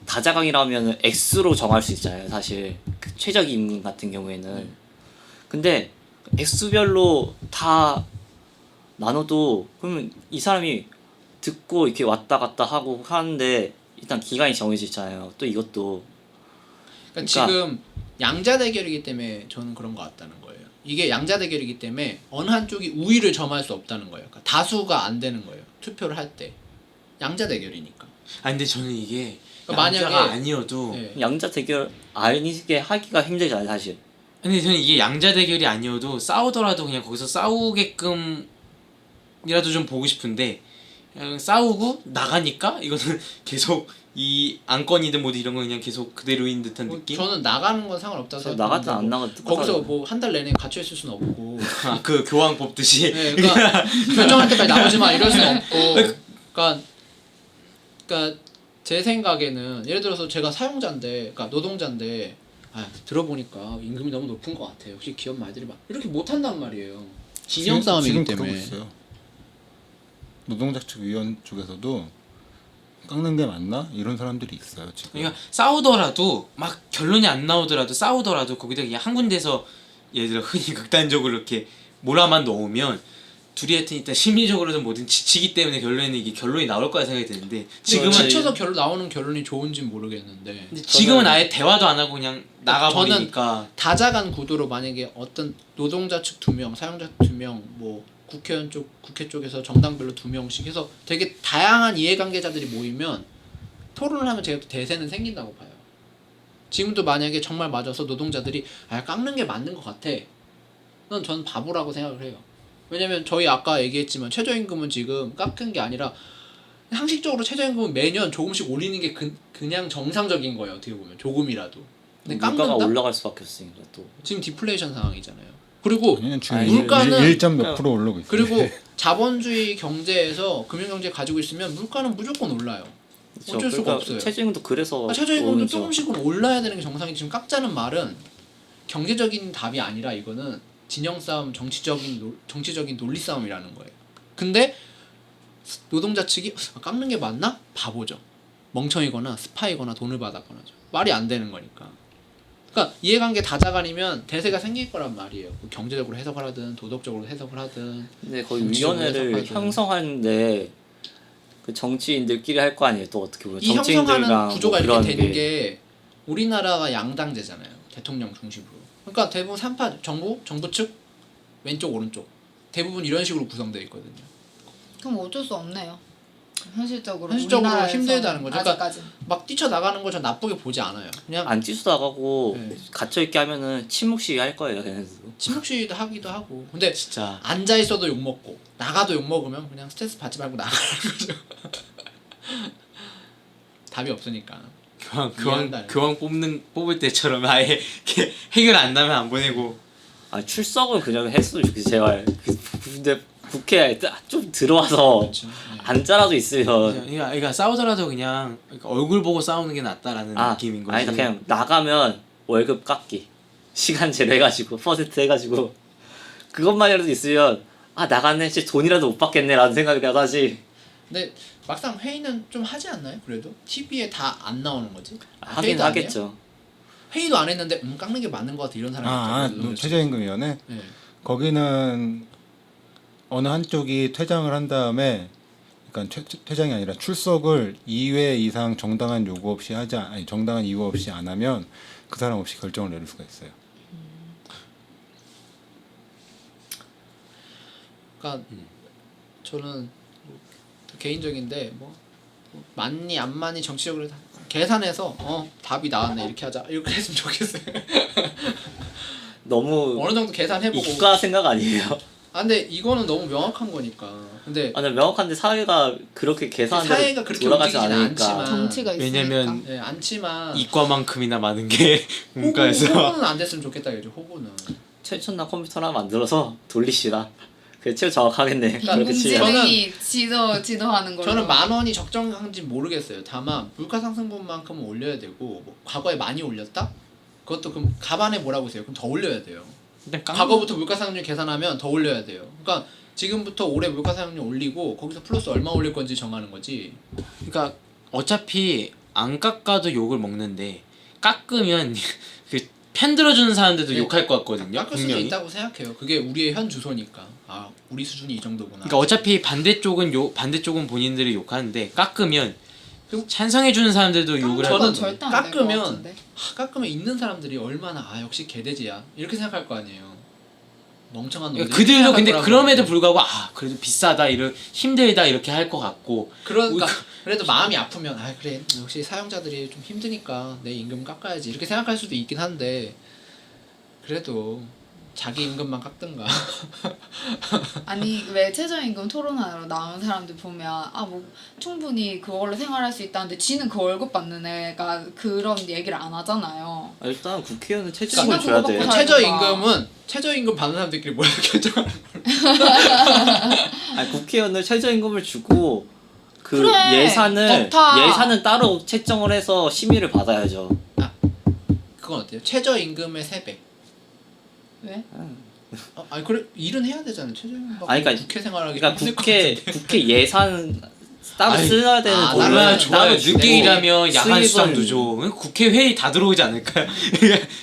다자강이라면 X로 정할 수 있잖아요. 사실 그 최저임금 같은 경우에는. 근데 X별로 다 나눠도 그러면 이 사람이 듣고 이렇게 왔다 갔다 하고 하는데 일단 기간이 정해져 있잖아요. 또 이것도 그러니까 그러니까- 지금 양자 대결이기 때문에 저는 그런 것 같다는 거예요. 이게 양자 대결이기 때문에 어느 한쪽이 우위를 점할 수 없다는 거예요. 그러니까 다수가 안 되는 거예요. 투표를 할 때 양자 대결이니까. 아 근데 저는 이게 그러니까 양자가 만약에- 아니어도 네. 양자 대결 아니게 하기가 힘들잖아요. 사실. 근데 저는 이게 양자 대결이 아니어도 싸우더라도 그냥 거기서 싸우게끔이라도 좀 보고 싶은데 그냥 싸우고 나가니까 이거는 계속 이 안건이든 뭐든 이런 거 그냥 계속 그대로인 듯한 느낌? 저는 나가는 건 상관없다고 생각하는데 나갔든 안 나갔든 거기서 똑같아요. 뭐 한 달 내내 갇혀 있을 수는 없고. 아, 그 교황 뽑듯이 네, 그러니까 결정할 때까지 나오지 마 이럴 수는 없고. 그러니까 제 생각에는 예를 들어서 제가 사용자인데, 그러니까 노동자인데, 들어보니까 임금이 너무 높은 것 같아요. 역시 기업 말들이 막 이렇게 못한단 말이에요. 진영 싸움이기 지금 때문에. 그러고 있어요. 노동자 측 위원 쪽에서도 깎는 게 맞나 이런 사람들이 있어요 지금. 그러니까 싸우더라도 막 결론이 안 나오더라도 싸우더라도 거기다 그냥 한 군데서 예를 들어 흔히 극단적으로 이렇게 몰아만 놓으면 둘이 하여튼 일단 심리적으로든 뭐든 지치기 때문에 결론에는 이게 결론이 나올 거라 생각이 드는데 지금은 지쳐서 나오는 결론이 좋은지는 모르겠는데 근데 지금은 아예 대화도 안 하고 그냥 나가버리니까 다자간 구도로 만약에 어떤 노동자 측 2명, 사용자 2명, 뭐 국회 쪽에서 정당별로 2명씩 해서 되게 다양한 이해관계자들이 모이면 토론을 하면 제가 또 대세는 생긴다고 봐요. 지금도 만약에 정말 맞아서 노동자들이 깎는 게 맞는 것 같아. 저는 바보라고 생각을 해요. 왜냐면 저희 아까 얘기했지만 최저임금은 지금 깎은 게 아니라 상식적으로 최저임금은 매년 조금씩 올리는 게 그냥 정상적인 거예요. 어떻게 보면 조금이라도. 근데 물가가 깎는다? 올라갈 수밖에 없으니까 또. 지금 디플레이션 상황이잖아요. 그리고 지금 물가는 1점 몇 프로 오르고 있어요. 그리고 자본주의 경제에서 금융경제 가지고 있으면 물가는 무조건 올라요. 그렇죠. 어쩔 수가 없어요. 최저임금도 그래서 최저임금도 오르죠. 조금씩은 올라야 되는 게 정상이. 지금 깎자는 말은 경제적인 답이 아니라 이거는 진영 싸움, 정치적인 논리 싸움이라는 거예요. 근데 노동자 측이 깎는 게 맞나? 바보죠. 멍청이거나 스파이거나 돈을 받았거나죠. 말이 안 되는 거니까. 그러니까 이해관계 다자간이면 대세가 생길 거란 말이에요. 경제적으로 해석을 하든 도덕적으로 해석을 하든. 근데 거의 정치적으로 위원회를 해석하든. 형성하는데 그 정치인들끼리 할 거 아니에요. 또 어떻게 보면 이 형성하는 정치인들과 구조가 뭐 이렇게 그런 된 게 우리나라가 양당제잖아요. 대통령 중심으로. 그러니까 대부분 3파 정부 측 왼쪽 오른쪽 대부분 이런 식으로 구성되어 있거든요. 그럼 어쩔 수 없네요. 현실적으로 현실적으로 힘들다는 거죠. 그러니까 아직까지. 막 뛰쳐나가는 걸 전 나쁘게 보지 않아요. 그냥 안 뛰쳐나가고 네. 갇혀있게 하면은 침묵 시위 할 거예요. 걔네들도. 침묵 시위도 하기도 하고. 근데 진짜 앉아 있어도 욕 먹고 나가도 욕 먹으면 그냥 스트레스 받지 말고 나가라는 거죠. 답이 없으니까. 이해한다는 교황 뽑을 때처럼 아예 이렇게 해결 안 나면 안 보내고 아 출석은 그냥 했으면 좋겠어 제발. 근데 국회에 좀 들어와서 그렇죠. 네. 앉아라도 있으면 그러니까 싸우더라도 그냥 그러니까 얼굴 보고 싸우는 게 낫다라는 느낌인 거지. 아니다 그냥 나가면 월급 깎기 시간제로 해가지고 퍼센트 해가지고 그것만이라도 있으면 나갔네 진짜 돈이라도 못 받겠네라는 생각이 나다지. 근데 막상 회의는 좀 하지 않나요? 그래도 TV에 다 안 나오는 거지. 하긴 회의도 안 해요? 하겠죠. 회의도 안 했는데 깎는 게 맞는 것 같아 이런 사람이 있잖아요. 최저임금위원회 네. 거기는 어느 한쪽이 퇴장을 한 다음에 그러니까 퇴장이 아니라 출석을 2회 이상 정당한 요구 없이 정당한 이유 없이 안 하면 그 사람 없이 결정을 내릴 수가 있어요. 그러니까 저는 개인적인데 맞니 안 맞니 정치적으로 계산해서 답이 나왔네 이렇게 하자 이렇게 했으면 좋겠어요. 너무 어느 정도 계산해보고. 이과 생각 아니에요? 근데 이거는 너무 명확한 거니까. 근데 근데 명확한데 사회가 그렇게 계산한 사회가 대로 그렇게 돌아가지 움직이지는 않으니까. 않지만. 정치가 있으니까. 왜냐면 네, 않지만 이과만큼이나 많은 게 문과에서 호구는 안 됐으면 좋겠다 이죠. 호구는. 최첨단 컴퓨터 하나 만들어서 돌리시라. 그게 최고 정확하겠네. 그러니까 그렇게 치면. 인공지능이 지도하는 걸로. 저는 10,000원이 적정한지 모르겠어요. 다만 물가상승분만큼은 올려야 되고 과거에 많이 올렸다? 그것도 그럼 가반에 뭐라고 세요? 그럼 더 올려야 돼요. 과거부터 물가상승률 계산하면 더 올려야 돼요. 그러니까 지금부터 올해 물가상승률 올리고 거기서 플러스 얼마 올릴 건지 정하는 거지. 그러니까 어차피 안 깎아도 욕을 먹는데 깎으면 그 편들어주는 사람들도 네. 욕할 것 같거든요. 깎을 수도 분명히. 있다고 생각해요. 그게 우리의 현 주소니까. 우리 수준이 이 정도구나. 그러니까 어차피 반대쪽은 본인들이 욕하는데 깎으면 찬성해주는 사람들도 욕을 할 저는 거예요. 절대 안 될 것 깎으면 같은데. 깎으면 있는 사람들이 얼마나 역시 개돼지야 이렇게 생각할 거 아니에요. 멍청한 놈들. 그러니까 그들도 근데 그럼에도 불구하고 그래도 비싸다 힘들다 이렇게 할 것 같고 그러니까 그래도 마음이 아프면 그래 역시 사용자들이 좀 힘드니까 내 임금 깎아야지 이렇게 생각할 수도 있긴 한데 그래도 자기 임금만 깎든가. 아니 왜 최저임금 토론하러 나오는 사람들 보면 뭐 충분히 그걸로 생활할 수 있다는데 지는 그 월급 받는 애가 그런 얘기를 안 하잖아요. 일단 국회의원은 지가 최저임금 줘야 그거 돼. 받고 최저임금 받는 사람들끼리 뭐라고 결정하는 국회의원은 최저임금을 주고 그 그래, 예산을 덕타. 예산은 따로 책정을 해서 심의를 받아야죠. 그건 어때요? 최저임금의 3배. 왜? 아니 그래 일은 해야 되잖아요. 최저임금. 아니, 그러니까- 국회 생활하기 그러니까 힘들 것 국회 같은데. 국회 예산 따로 아니, 써야 되는 아, 돈을 나는 얼마나 좋아요. 따로 늦게 주고 일하면 야간 수입을- 수당도 줘. 국회 회의 다 들어오지 않을까요?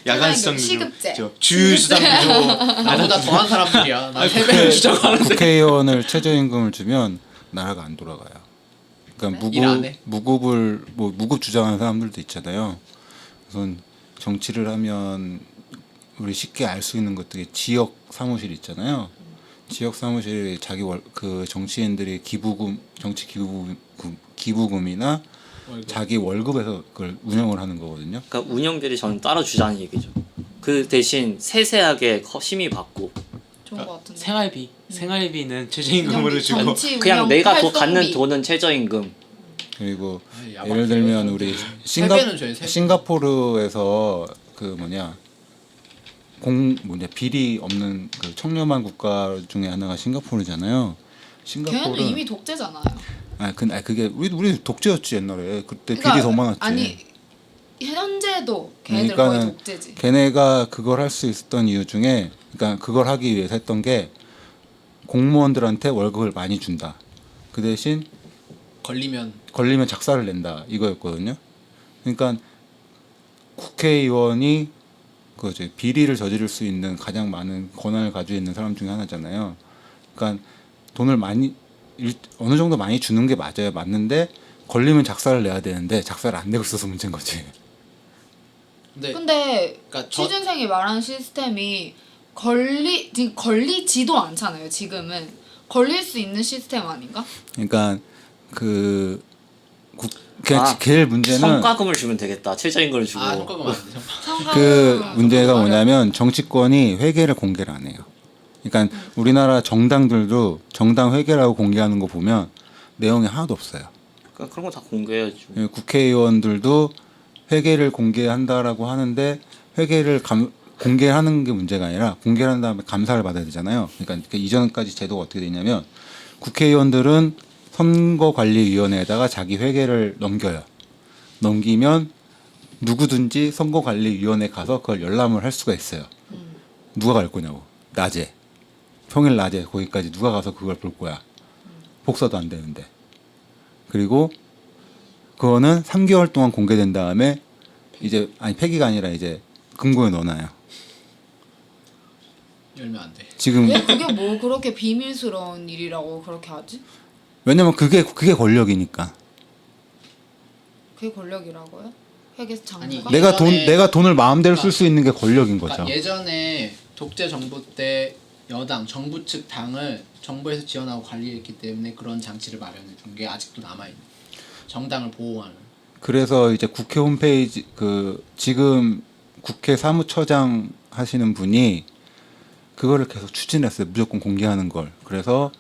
야간 수당도 줘. 시급제. 주일 수당도 줘. 나보다 더한 사람들이야. 난 아니, 3배를 주자고 하는데. 국회의원을 최저임금을 주면 나라가 안 돌아가요. 그러니까 일 안 해? 무급을 뭐 무급 주장하는 사람들도 있잖아요. 우선 정치를 하면 우리 쉽게 알 수 있는 것들이 지역 사무실 있잖아요. 지역 사무실에 그 정치인들이 정치 기부금이나 자기 월급에서 그걸 운영을 하는 거거든요. 그러니까 운영비를 저는 따로 주자는 얘기죠. 그 대신 세세하게 심의 받고 좋은 것 같은데. 생활비는 최저임금으로 주고. 정치 그냥 운영 내가 활동비. 갖는 돈은 최저임금. 그리고 아이, 야박해. 예를 들면 우리 배는 줘요, 3배. 싱가포르에서 그 비리 없는 그 청렴한 국가 중에 하나가 싱가포르잖아요. 걔는 싱가포르는 이미 독재잖아요. 그게 우리 독재였지 옛날에. 그때 그러니까, 비리 더 많았지. 아니 현재도 걔네들 그러니까는 거의 독재지. 걔네가 그걸 할 수 있었던 이유 중에, 그러니까 그걸 하기 위해서 했던 게 공무원들한테 월급을 많이 준다. 그 대신 걸리면 작사를 낸다 이거였거든요. 그러니까 국회의원이 그거지 비리를 저지를 수 있는 가장 많은 권한을 가지고 있는 사람 중에 하나잖아요. 그러니까 돈을 어느 정도 많이 주는 게 맞는데 걸리면 작사를 내야 되는데 작사를 안 내고 있어서 문제인 거지. 근데 그러니까 취준생이 말하는 시스템이 지금 걸리지도 않잖아요. 지금은 걸릴 수 있는 시스템 아닌가? 그러니까 제일 문제는 성과금을 주면 되겠다. 최저임금을 주고. 성과금 안 되죠. 그 문제가 뭐냐면 정치권이 회계를 공개를 안 해요. 그러니까 우리나라 정당들도 정당 회계라고 공개하는 거 보면 내용이 하나도 없어요. 그러니까 그런 거 다 공개해야죠. 국회의원들도 회계를 공개한다라고 하는데 회계를 공개하는 게 문제가 아니라 공개를 한 다음에 감사를 받아야 되잖아요. 그러니까 그 이전까지 제도가 어떻게 되냐면 국회의원들은 선거관리위원회에다가 자기 회계를 넘겨요. 넘기면 누구든지 선거관리위원회 가서 그걸 열람을 할 수가 있어요. 누가 갈 거냐고. 낮에. 평일 낮에 거기까지 누가 가서 그걸 볼 거야. 복사도 안 되는데. 그리고 그거는 3개월 동안 공개된 다음에 폐기가 아니라 이제 금고에 넣어놔요. 열면 안 돼. 지금 왜 그게 뭐 그렇게 비밀스러운 일이라고 그렇게 하지? 왜냐면 그게 권력이니까. 그게 권력이라고요? 회계 장부가? 아니, 내가 돈을 마음대로 쓸 수 있는 게 권력인 거죠. 그러니까 예전에 독재 정부 때 여당 정부 측 당을 정부에서 지원하고 관리했기 때문에 그런 장치를 마련해 준 게 아직도 남아 있는. 정당을 보호하는. 그래서 이제 국회 홈페이지 지금 국회 사무처장 하시는 분이 그거를 계속 추진했어요. 무조건 공개하는 걸. 그래서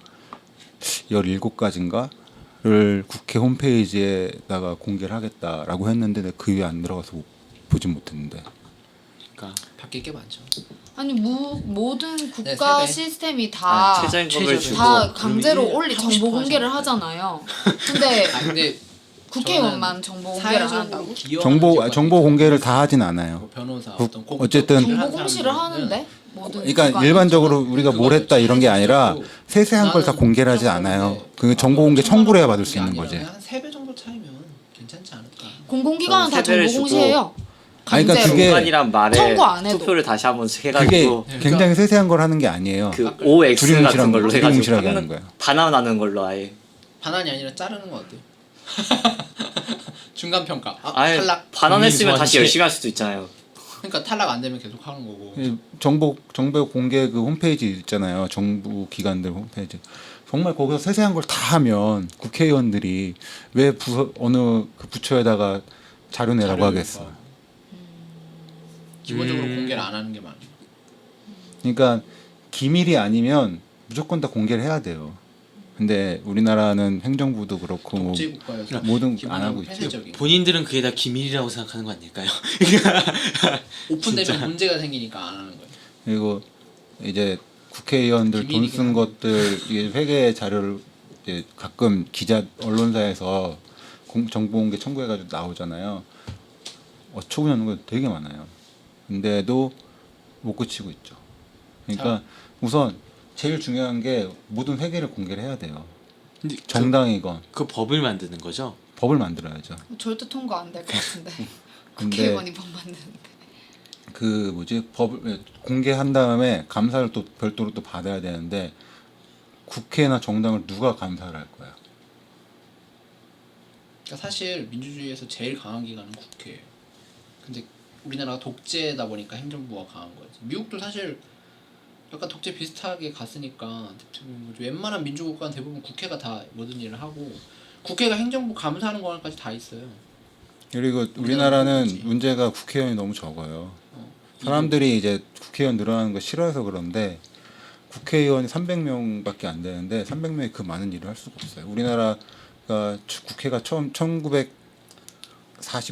17가지인가를 국회 홈페이지에다가 공개를 하겠다라고 했는데 그 위에 안 들어가서 보진 못했는데. 그러니까 바뀔 게 많죠. 아니 모든 네, 국가 세배. 시스템이 다 최저임금을 주고. 다 강제로 그럼 올리 하고 정보 싶어 공개를 하지 하잖아요. 근데 근데 국회의원만 정보 공개를 안 한다고? 정보 공개를 다 하진 않아요. 뭐 변호사 그- 어떤 어쨌든 정보 공시를 하는데 모든 그러니까 기관이. 일반적으로 우리가 뭘 했다 이런 게 아니라 세세한 걸 다 공개를 하지 않아요. 그 정보 공개 청구를 해야 받을 수 있는 거지. 한 3배 정도 차이면 괜찮지 않을까? 공공기관은 다 세배를 정보 주고. 공시해요. 아니, 그러니까 강제로. 그게- 중간이란 말에 청구 안 해도. 투표를 다시 한번 그게 해가지고 굉장히 세세한 걸 하는 게 아니에요. 그 OX 같은 걸로 해가지고 두리뭉실하게 하는 거예요. 반환하는 걸로 아예. 반환이 아니라 자르는 건 어때요? 중간 평가. 아예 탈락. 반환했으면 다시 국민 열심히 할 수도 있잖아요. 그러니까 탈락 안 되면 계속 하는 거고. 정보 공개 그 홈페이지 있잖아요. 정부 기관들 홈페이지. 정말 거기서 세세한 걸 다 하면 국회의원들이 왜 어느 그 부처에다가 자료 내라고 자료를 하겠어. 봐. 기본적으로 공개를 안 하는 게 많아요. 그러니까 기밀이 아니면 무조건 다 공개를 해야 돼요. 근데 우리나라는 행정부도 그렇고 뭐 독재국가여서 모든 안 기본적으로 하고 있죠. 폐쇄적인. 본인들은 그게 다 기밀이라고 생각하는 거 아닐까요? 오픈되면 문제가 생기니까 안 하는 거예요. 그리고 이제 국회의원들 돈 쓴 기밀이긴 것들 이게 회계 자료를 이제 가끔 기자 언론사에서 정보공개 청구해가지고 나오잖아요. 어처구니 없는 거 되게 많아요. 근데도 못 고치고 있죠. 그러니까 우선 제일 중요한 게 모든 회계를 공개를 해야 돼요. 근데 정당이건 그 법을 만드는 거죠? 법을 만들어야죠. 절대 통과 안 될 것 같은데. 근데 국회의원이 법 만드는데. 그 뭐지 법을 공개한 다음에 감사를 또 별도로 또 받아야 되는데 국회나 정당을 누가 감사를 할 거야? 그러니까 사실 민주주의에서 제일 강한 기관은 국회예요. 근데 우리나라가 독재다 보니까 행정부가 강한 거지. 미국도 사실 약간 독재 비슷하게 갔으니까 웬만한 민주국가는 대부분 국회가 다 모든 일을 하고 국회가 행정부 감사하는 거까지 다 있어요. 그리고 우리나라는 그렇지. 문제가 국회의원이 너무 적어요. 어. 사람들이 이제 국회의원 늘어나는 거 싫어해서 그런데 국회의원이 300명밖에 안 되는데 300명이 그 많은 일을 할 수가 없어요. 우리나라가 국회가 처음 1940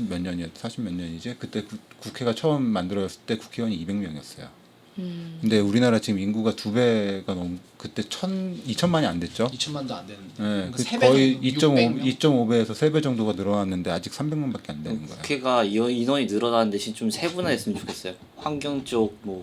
몇 년이었 40 몇 년이지? 그때 국회가 처음 만들어졌을 때 국회의원이 200명이었어요. 근데 우리나라 지금 인구가 2배가 넘 그때 2천만이 안 됐죠. 2천만도 안 되는데. 네, 그러니까 그 세 배 거의 정도, 2.5배에서 3배 정도가 늘어났는데 아직 300만밖에 안 되는 거예요. 국회가 인원이 늘어나는 대신 좀 세분화했으면 좋겠어요. 환경 쪽 뭐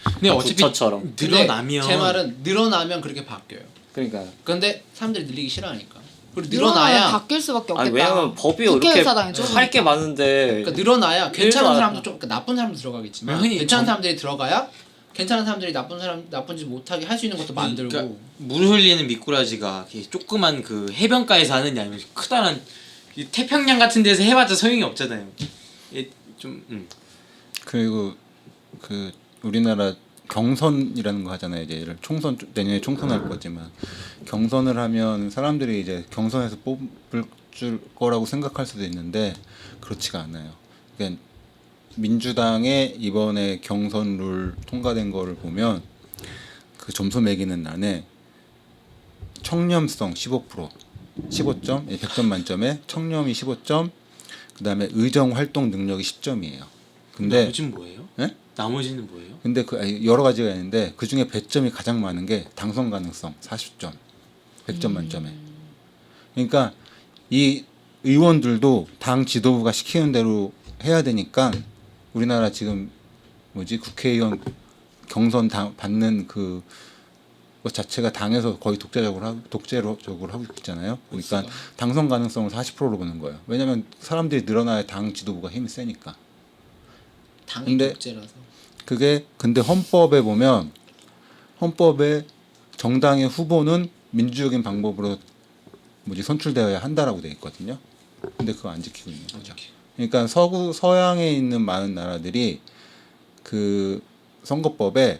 근데 어차피 부처처럼. 근데 늘어나면 제 말은 늘어나면 그렇게 바뀌어요. 그러니까 근데 사람들이 늘리기 싫어하니까. 그리고 늘어나야 늘어나야 바뀔 수밖에 없겠다. 아니 왜냐면 법이 이렇게 국회의사당이 좀 할 게 많은데 그러니까 늘어나야 괜찮은 안- 사람도 좀 그러니까 나쁜 사람도 들어가겠지만 아니, 괜찮은 사람들이 들어가야 괜찮은 사람들이 나쁜 짓 못하게 할 수 있는 것도 만들고 그러니까 물 흘리는 미꾸라지가 이렇게 조그만 그 해변가에 사느냐 아니면 크다란 이 태평양 같은 데서 해봤자 소용이 없잖아요. 좀 그리고 그 우리나라 경선이라는 거 하잖아요. 이제 예를 총선 내년에 총선할 거지만 경선을 하면 사람들이 이제 경선에서 뽑을 줄 거라고 생각할 수도 있는데 그렇지가 않아요. 그러니까 민주당의 이번에 경선 룰 통과된 거를 보면 그 점수 매기는 난에 청렴성 15%, 15점, 100점 만점에 청렴이 15점, 그다음에 의정 활동 능력이 10점이에요. 근데 나머지는 뭐예요? 네? 나머지는 뭐예요? 근데 그 여러 가지가 있는데 그 중에 배점이 가장 많은 게 당선 가능성 40점, 100점 만점에. 그러니까 이 의원들도 당 지도부가 시키는 대로 해야 되니까 우리나라 지금 뭐지 국회의원 경선 받는 그 것 자체가 당에서 거의 독재적으로 하고 있잖아요. 그러니까 당선 가능성을 40%로 보는 거예요. 왜냐하면 사람들이 늘어나야 당 지도부가 힘이 세니까. 당이 근데 독재라서 그게 근데 헌법에 보면 헌법에 정당의 후보는 민주적인 방법으로 뭐지 선출되어야 한다라고 돼 있거든요. 근데 그거 안 지키고 있는 거죠. 그러니까 서양에 있는 많은 나라들이 그 선거법에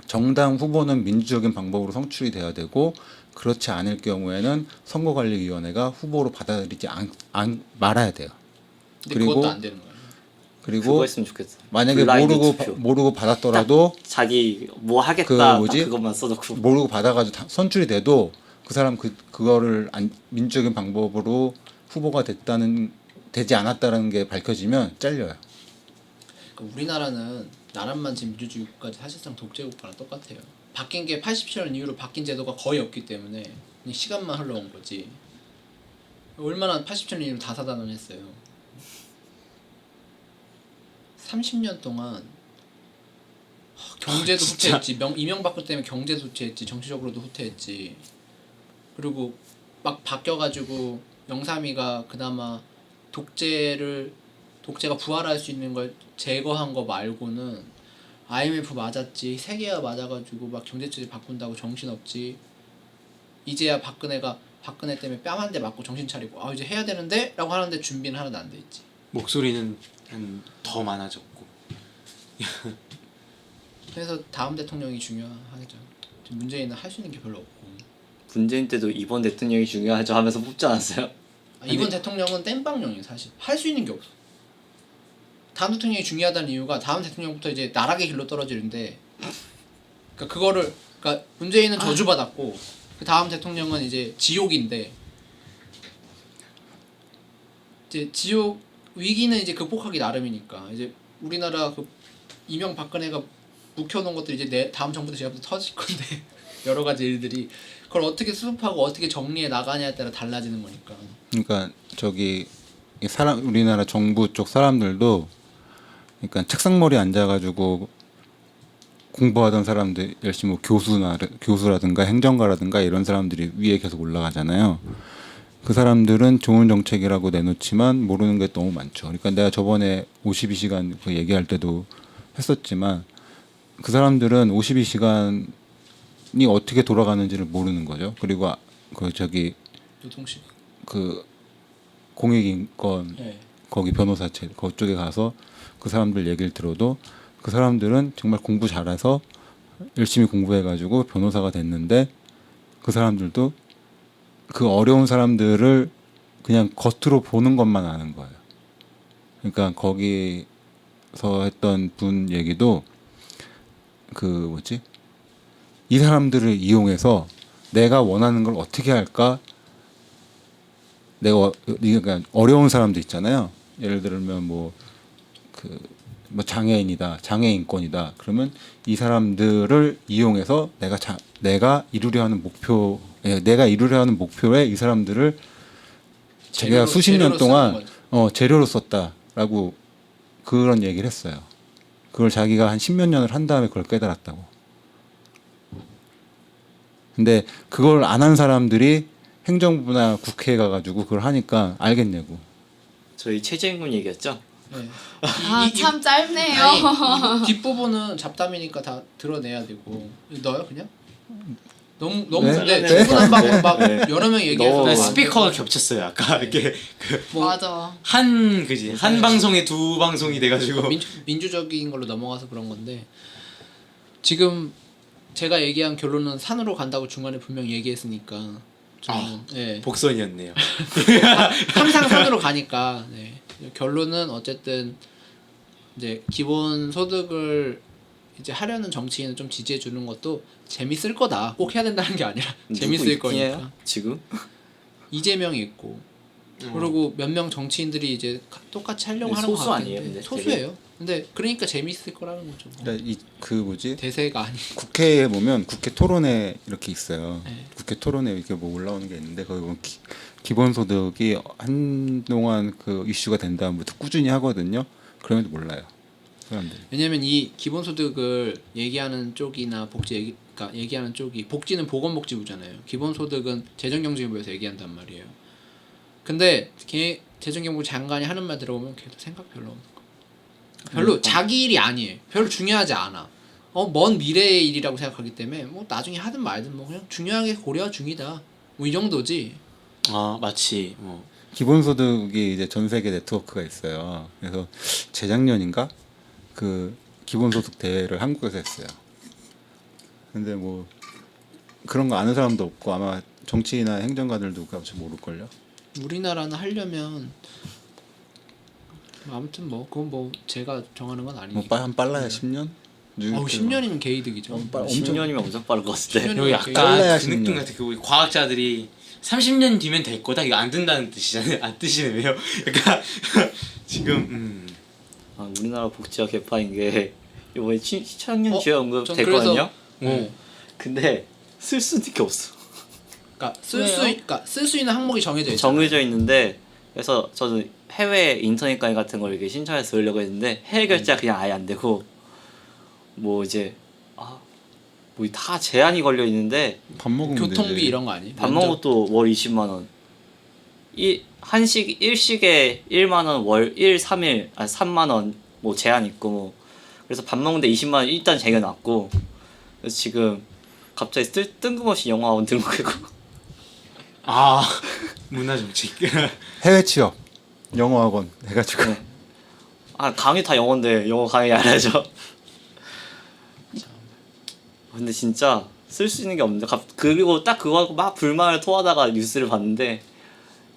정당 후보는 민주적인 방법으로 선출이 돼야 되고 그렇지 않을 경우에는 선거관리위원회가 후보로 받아들이지 말아야 돼요. 근데 그리고 그것도 안 되는 거예요. 그거 그리고 했으면 좋겠어. 만약에 블라인드 투표. 모르고 받았더라도 자기 뭐 하겠다 그 딱 뭐지? 그것만 써놓고 모르고 받아가지고 선출이 돼도 그 사람 그거를 민주적인 방법으로 후보가 되지 않았다는 게 밝혀지면 잘려요. 그러니까 우리나라는 나라만 지금 민주주의 국가지 사실상 독재 국가랑 똑같아요. 바뀐 게 87년 이후로 바뀐 제도가 거의 없기 때문에 그냥 시간만 흘러온 거지. 얼마나 87년 이후로 다사다난했어요. 30년 동안 경제도 후퇴했지. 이명박근 때문에 경제도 후퇴했지. 정치적으로도 후퇴했지. 그리고 막 바뀌어가지고 영삼이가 그나마 독재가 부활할 수 있는 걸 제거한 거 말고는 IMF 맞았지, 세계화 맞아가지고 막 경제체제 바꾼다고 정신없지. 이제야 박근혜 때문에 뺨 한 대 맞고 정신 차리고 아 이제 해야 되는데 라고 하는데 준비는 하나도 안 돼 있지. 목소리는 더 많아졌고. 그래서 다음 대통령이 중요하겠죠. 지금 문재인은 할 수 있는 게 별로 없고. 문재인 때도 이번 대통령이 중요하죠 하면서 뽑지 않았어요? 이번 대통령은 땜빵용이에요 사실. 할 수 있는 게 없어. 다음 대통령이 중요하다는 이유가 다음 대통령부터 이제 나락의 길로 떨어지는데 그러니까 문재인은 저주받았고 그 다음 대통령은 이제 지옥인데 이제 지옥 위기는 이제 극복하기 나름이니까 이제 우리나라 그 이명박근혜가 묵혀놓은 것들이 이제 다음 정부 때 제가 터질 건데 여러 가지 일들이 그걸 어떻게 수습하고 어떻게 정리해 나가냐에 따라 달라지는 거니까. 그러니까 저기 이 사람 우리나라 정부 쪽 사람들도 그러니까 책상머리에 앉아가지고 공부하던 사람들 열심히 뭐 교수라든가 행정가라든가 이런 사람들이 위에 계속 올라가잖아요. 그 사람들은 좋은 정책이라고 내놓지만 모르는 게 너무 많죠. 그러니까 내가 저번에 52시간 그 얘기할 때도 했었지만 그 사람들은 52시간이 어떻게 돌아가는지를 모르는 거죠. 그리고 그 저기 노동시. 그 공익인권 네. 거기 변호사체 그쪽에 가서 그 사람들 얘기를 들어도 그 사람들은 정말 공부 잘해서 열심히 공부해가지고 변호사가 됐는데 그 사람들도 그 어려운 사람들을 그냥 겉으로 보는 것만 아는 거예요. 그러니까 거기서 했던 분 얘기도 그 뭐지? 이 사람들을 이용해서 내가 원하는 걸 어떻게 할까? 내가 그러니까 어려운 사람들 있잖아요. 예를 들면 뭐 장애인이다, 장애인권이다. 그러면 이 사람들을 이용해서 내가 이루려 하는 목표에 이 사람들을 제가 수십 년 재료로 동안 쓰는 재료로 썼다라고 그런 얘기를 했어요. 그걸 자기가 한 10몇 년을 한 다음에 그걸 깨달았다고. 근데 그걸 안 한 사람들이 행정부나 국회에 가가지고 그걸 하니까 알겠냐고. 저희 최재인군 얘기했죠. 네. 참 짧네요. 이 뒷부분은 잡담이니까 다 드러내야 되고. 넣어요 그냥? 너무 네? 근데 네. 중구난방으로 막 네. 여러 명 얘기해서 너무 안 스피커가 되고. 겹쳤어요. 아까 이렇게 맞아. 한 방송에 두 방송이 돼가지고 민주적인 걸로 넘어가서 그런 건데 지금 제가 얘기한 결론은 산으로 간다고 중간에 분명 얘기했으니까 저는 예. 복선이었네요. 항상 산으로 가니까 네. 결론은 어쨌든 이제 기본 소득을 이제 하려는 정치인은 좀 지지해 주는 것도 재밌을 거다. 꼭 해야 된다는 게 아니라 재밌을 누구 있긴 해요? 거니까. 지금? 이재명이 있고 그리고 몇 명 정치인들이 이제 똑같이 하려고 근데 하는 거 소수 같은데 아니에요, 근데 소수예요. 근데 그러니까 재밌을 거라는 거죠. 그러니까 그 뭐지? 대세가 아니. 국회에 보면 국회 토론회 이렇게 있어요. 네. 국회 토론회 이렇게 뭐 올라오는 게 있는데 거기 보면 기본소득이 한동안 그 이슈가 된 다음부터 꾸준히 하거든요. 그럼에도 몰라요. 사람들이. 왜냐면 이 기본소득을 얘기하는 쪽이나 그러니까 얘기하는 쪽이 복지는 보건복지부잖아요. 기본소득은 재정경제부에서 얘기한단 말이에요. 근데 재정경제부 장관이 하는 말 들어보면 걔도 생각 별로 없는 거. 별로 자기 일이 아니에요. 별로 중요하지 않아. 먼 미래의 일이라고 생각하기 때문에 뭐 나중에 하든 말든 뭐 그냥 중요하게 고려 중이다. 뭐 이 정도지. 아 마치 기본소득이 이제 전 세계 네트워크가 있어요. 그래서 재작년인가 그 기본소득 대회를 한국에서 했어요. 근데 뭐 그런 거 아는 사람도 없고 아마 정치인이나 행정가들도 그렇게 모를걸요. 우리나라는 하려면 아무튼 뭐 그건 뭐 제가 정하는 건 아니니까. 한 빨라야 10년? 10년이면 개이득이죠. 엄청 10년이면 엄청 빠를 것 같은데. 10년 여기 이렇게 약간 빨라야 그 느낌 10년. 같아. 그 우리 과학자들이 30년 뒤면 될 거다. 이거 안 된다는 뜻이잖아요. 안 뜻이네요. 약간 지금 우리나라 복지가 개판인 게 이번에 청년 어? 지원금 전 됐거든요. 네. 근데 쓸 수는 게 없어. 그러니까 왜요? 쓸 수 있는 항목이 정해져 있어요. 정해져 있는데 그래서 저는 해외 인터넷 강의 같은 걸 이렇게 신청해서 들으려고 했는데 해외 결제가 그냥 아예 안 되고 뭐 이제 뭐 다 제한이 걸려 있는데 밥 먹으면 교통비 되지. 이런 거 아니에요? 밥 먹은 것도 월 20만 원. 일식에 1만 원, 월 3일 3만 원 뭐 제한 있고 뭐 그래서 밥 먹는데 20만 원 일단 쟁여놨고 그래서 지금 갑자기 뜬금없이 영화원 등록하고 문화 정책. 해외 취업 영어 학원 해가지고 네. 강의 다 영어인데 영어 강의 안 하죠. 근데 진짜 쓸 수 있는 게 없는데 그리고 딱 그거 하고 막 불만을 토하다가 뉴스를 봤는데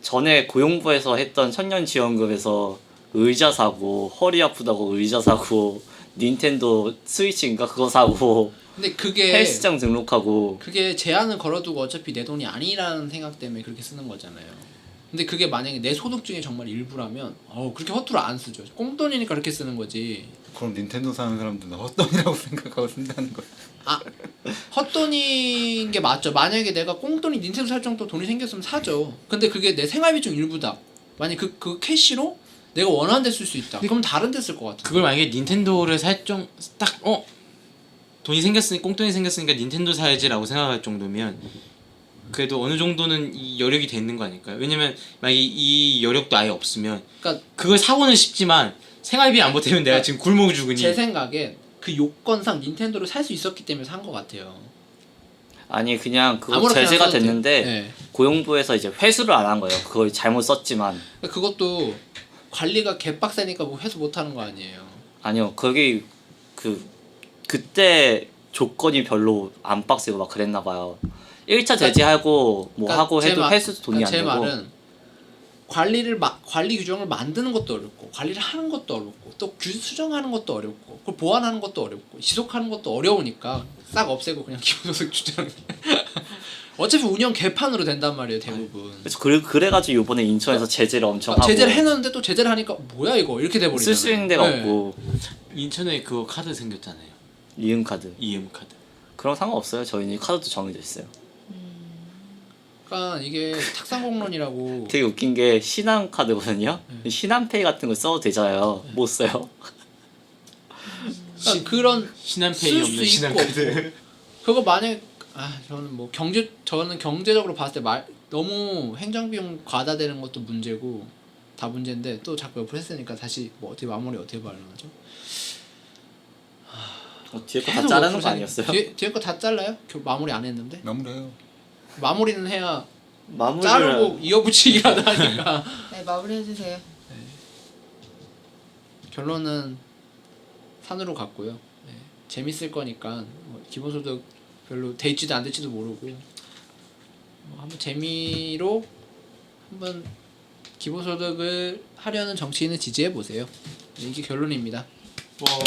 전에 고용부에서 했던 청년 지원금에서 의자 사고 허리 아프다고 의자 사고 닌텐도 스위치인가 그거 사고 근데 그게 헬스장 등록하고 그게 제한을 걸어두고 어차피 내 돈이 아니라는 생각 때문에 그렇게 쓰는 거잖아요. 근데 그게 만약에 내 소득 중에 정말 일부라면 그렇게 허투루 안 쓰죠. 꽁돈이니까 그렇게 쓰는 거지. 그럼 닌텐도 사는 사람들은 헛돈이라고 생각하고 쓴다는 거예요. 아 헛돈인 게 맞죠. 만약에 내가 꽁돈이 닌텐도 살 정도 돈이 생겼으면 사죠. 근데 그게 내 생활비 중 일부다. 만약 그 캐시로 내가 원하는 데 쓸 수 있다. 그럼 다른 데 쓸 것 같아. 그걸 만약에 닌텐도를 살딱 돈이 생겼으니 꽁돈이 생겼으니까 닌텐도 사야지라고 생각할 정도면 그래도 어느 정도는 이 여력이 되는 거 아닐까요? 왜냐면 만약에 이 여력도 아예 없으면 그러니까 그걸 사고는 싶지만 생활비 안 보태면 내가 지금 굶어 죽으니. 제 생각엔 그 요건상 닌텐도를 살 수 있었기 때문에 산 것 같아요. 아니 그냥 그거 아무렇게나 제재가 써도 됐는데 네. 고용부에서 이제 회수를 안 한 거예요. 그걸 잘못 썼지만. 그것도 관리가 개빡세니까 뭐 회수 못 하는 거 아니에요. 아니요. 거기 그때 조건이 별로 안 빡세고 막 그랬나 봐요. 1차 제재하고 뭐 그러니까 하고 제 해도 말- 회수 돈이 안 제 되고. 말은 관리 규정을 만드는 것도 어렵고 관리를 하는 것도 어렵고 또 수정하는 것도 어렵고 그걸 보완하는 것도 어렵고 지속하는 것도 어려우니까 싹 없애고 그냥 기본소득 주장. 어차피 운영 개판으로 된단 말이에요 대부분. 그래서 그래가지고 이번에 인천에서 제재를 엄청 하고 제재를 해놓는데 또 제재를 하니까 뭐야 이거 이렇게 돼버리잖아요. 쓸 수 있는 데가 네. 없고 인천에 그거 카드 생겼잖아요. 이음카드 EM 카드. 그런 거 상관없어요. 저희는 카드도 정해져 있어요. 그러니까 이게 탁상공론이라고. 되게 웃긴 게 신한카드거든요. 신한페이 같은 거 써도 되잖아요. 못 써요. 그러니까 그런 신한페이 쓸 없는 수 신한 있고 카드. 그거 만약 저는 뭐 저는 경제적으로 봤을 때 너무 행정비용 과다되는 것도 문제고 다 문제인데 또 자꾸 옆으로 했으니까 다시 뭐 어떻게 말하죠? 뒤에 거 다 자르는 거 아니었어요? 뒤에 거 다 잘라요? 마무리 안 했는데 마무리해요. 마무리는 해야 마무리를 자르고 이어붙이기라도 하니까. 네 마무리 해주세요. 결론은 산으로 갔고요. 네, 재밌을 거니까 뭐 기본소득 별로 될지도 안 될지도 모르고 한번 재미로 한번 기본소득을 하려는 정치인을 지지해 보세요. 이게 결론입니다. 와.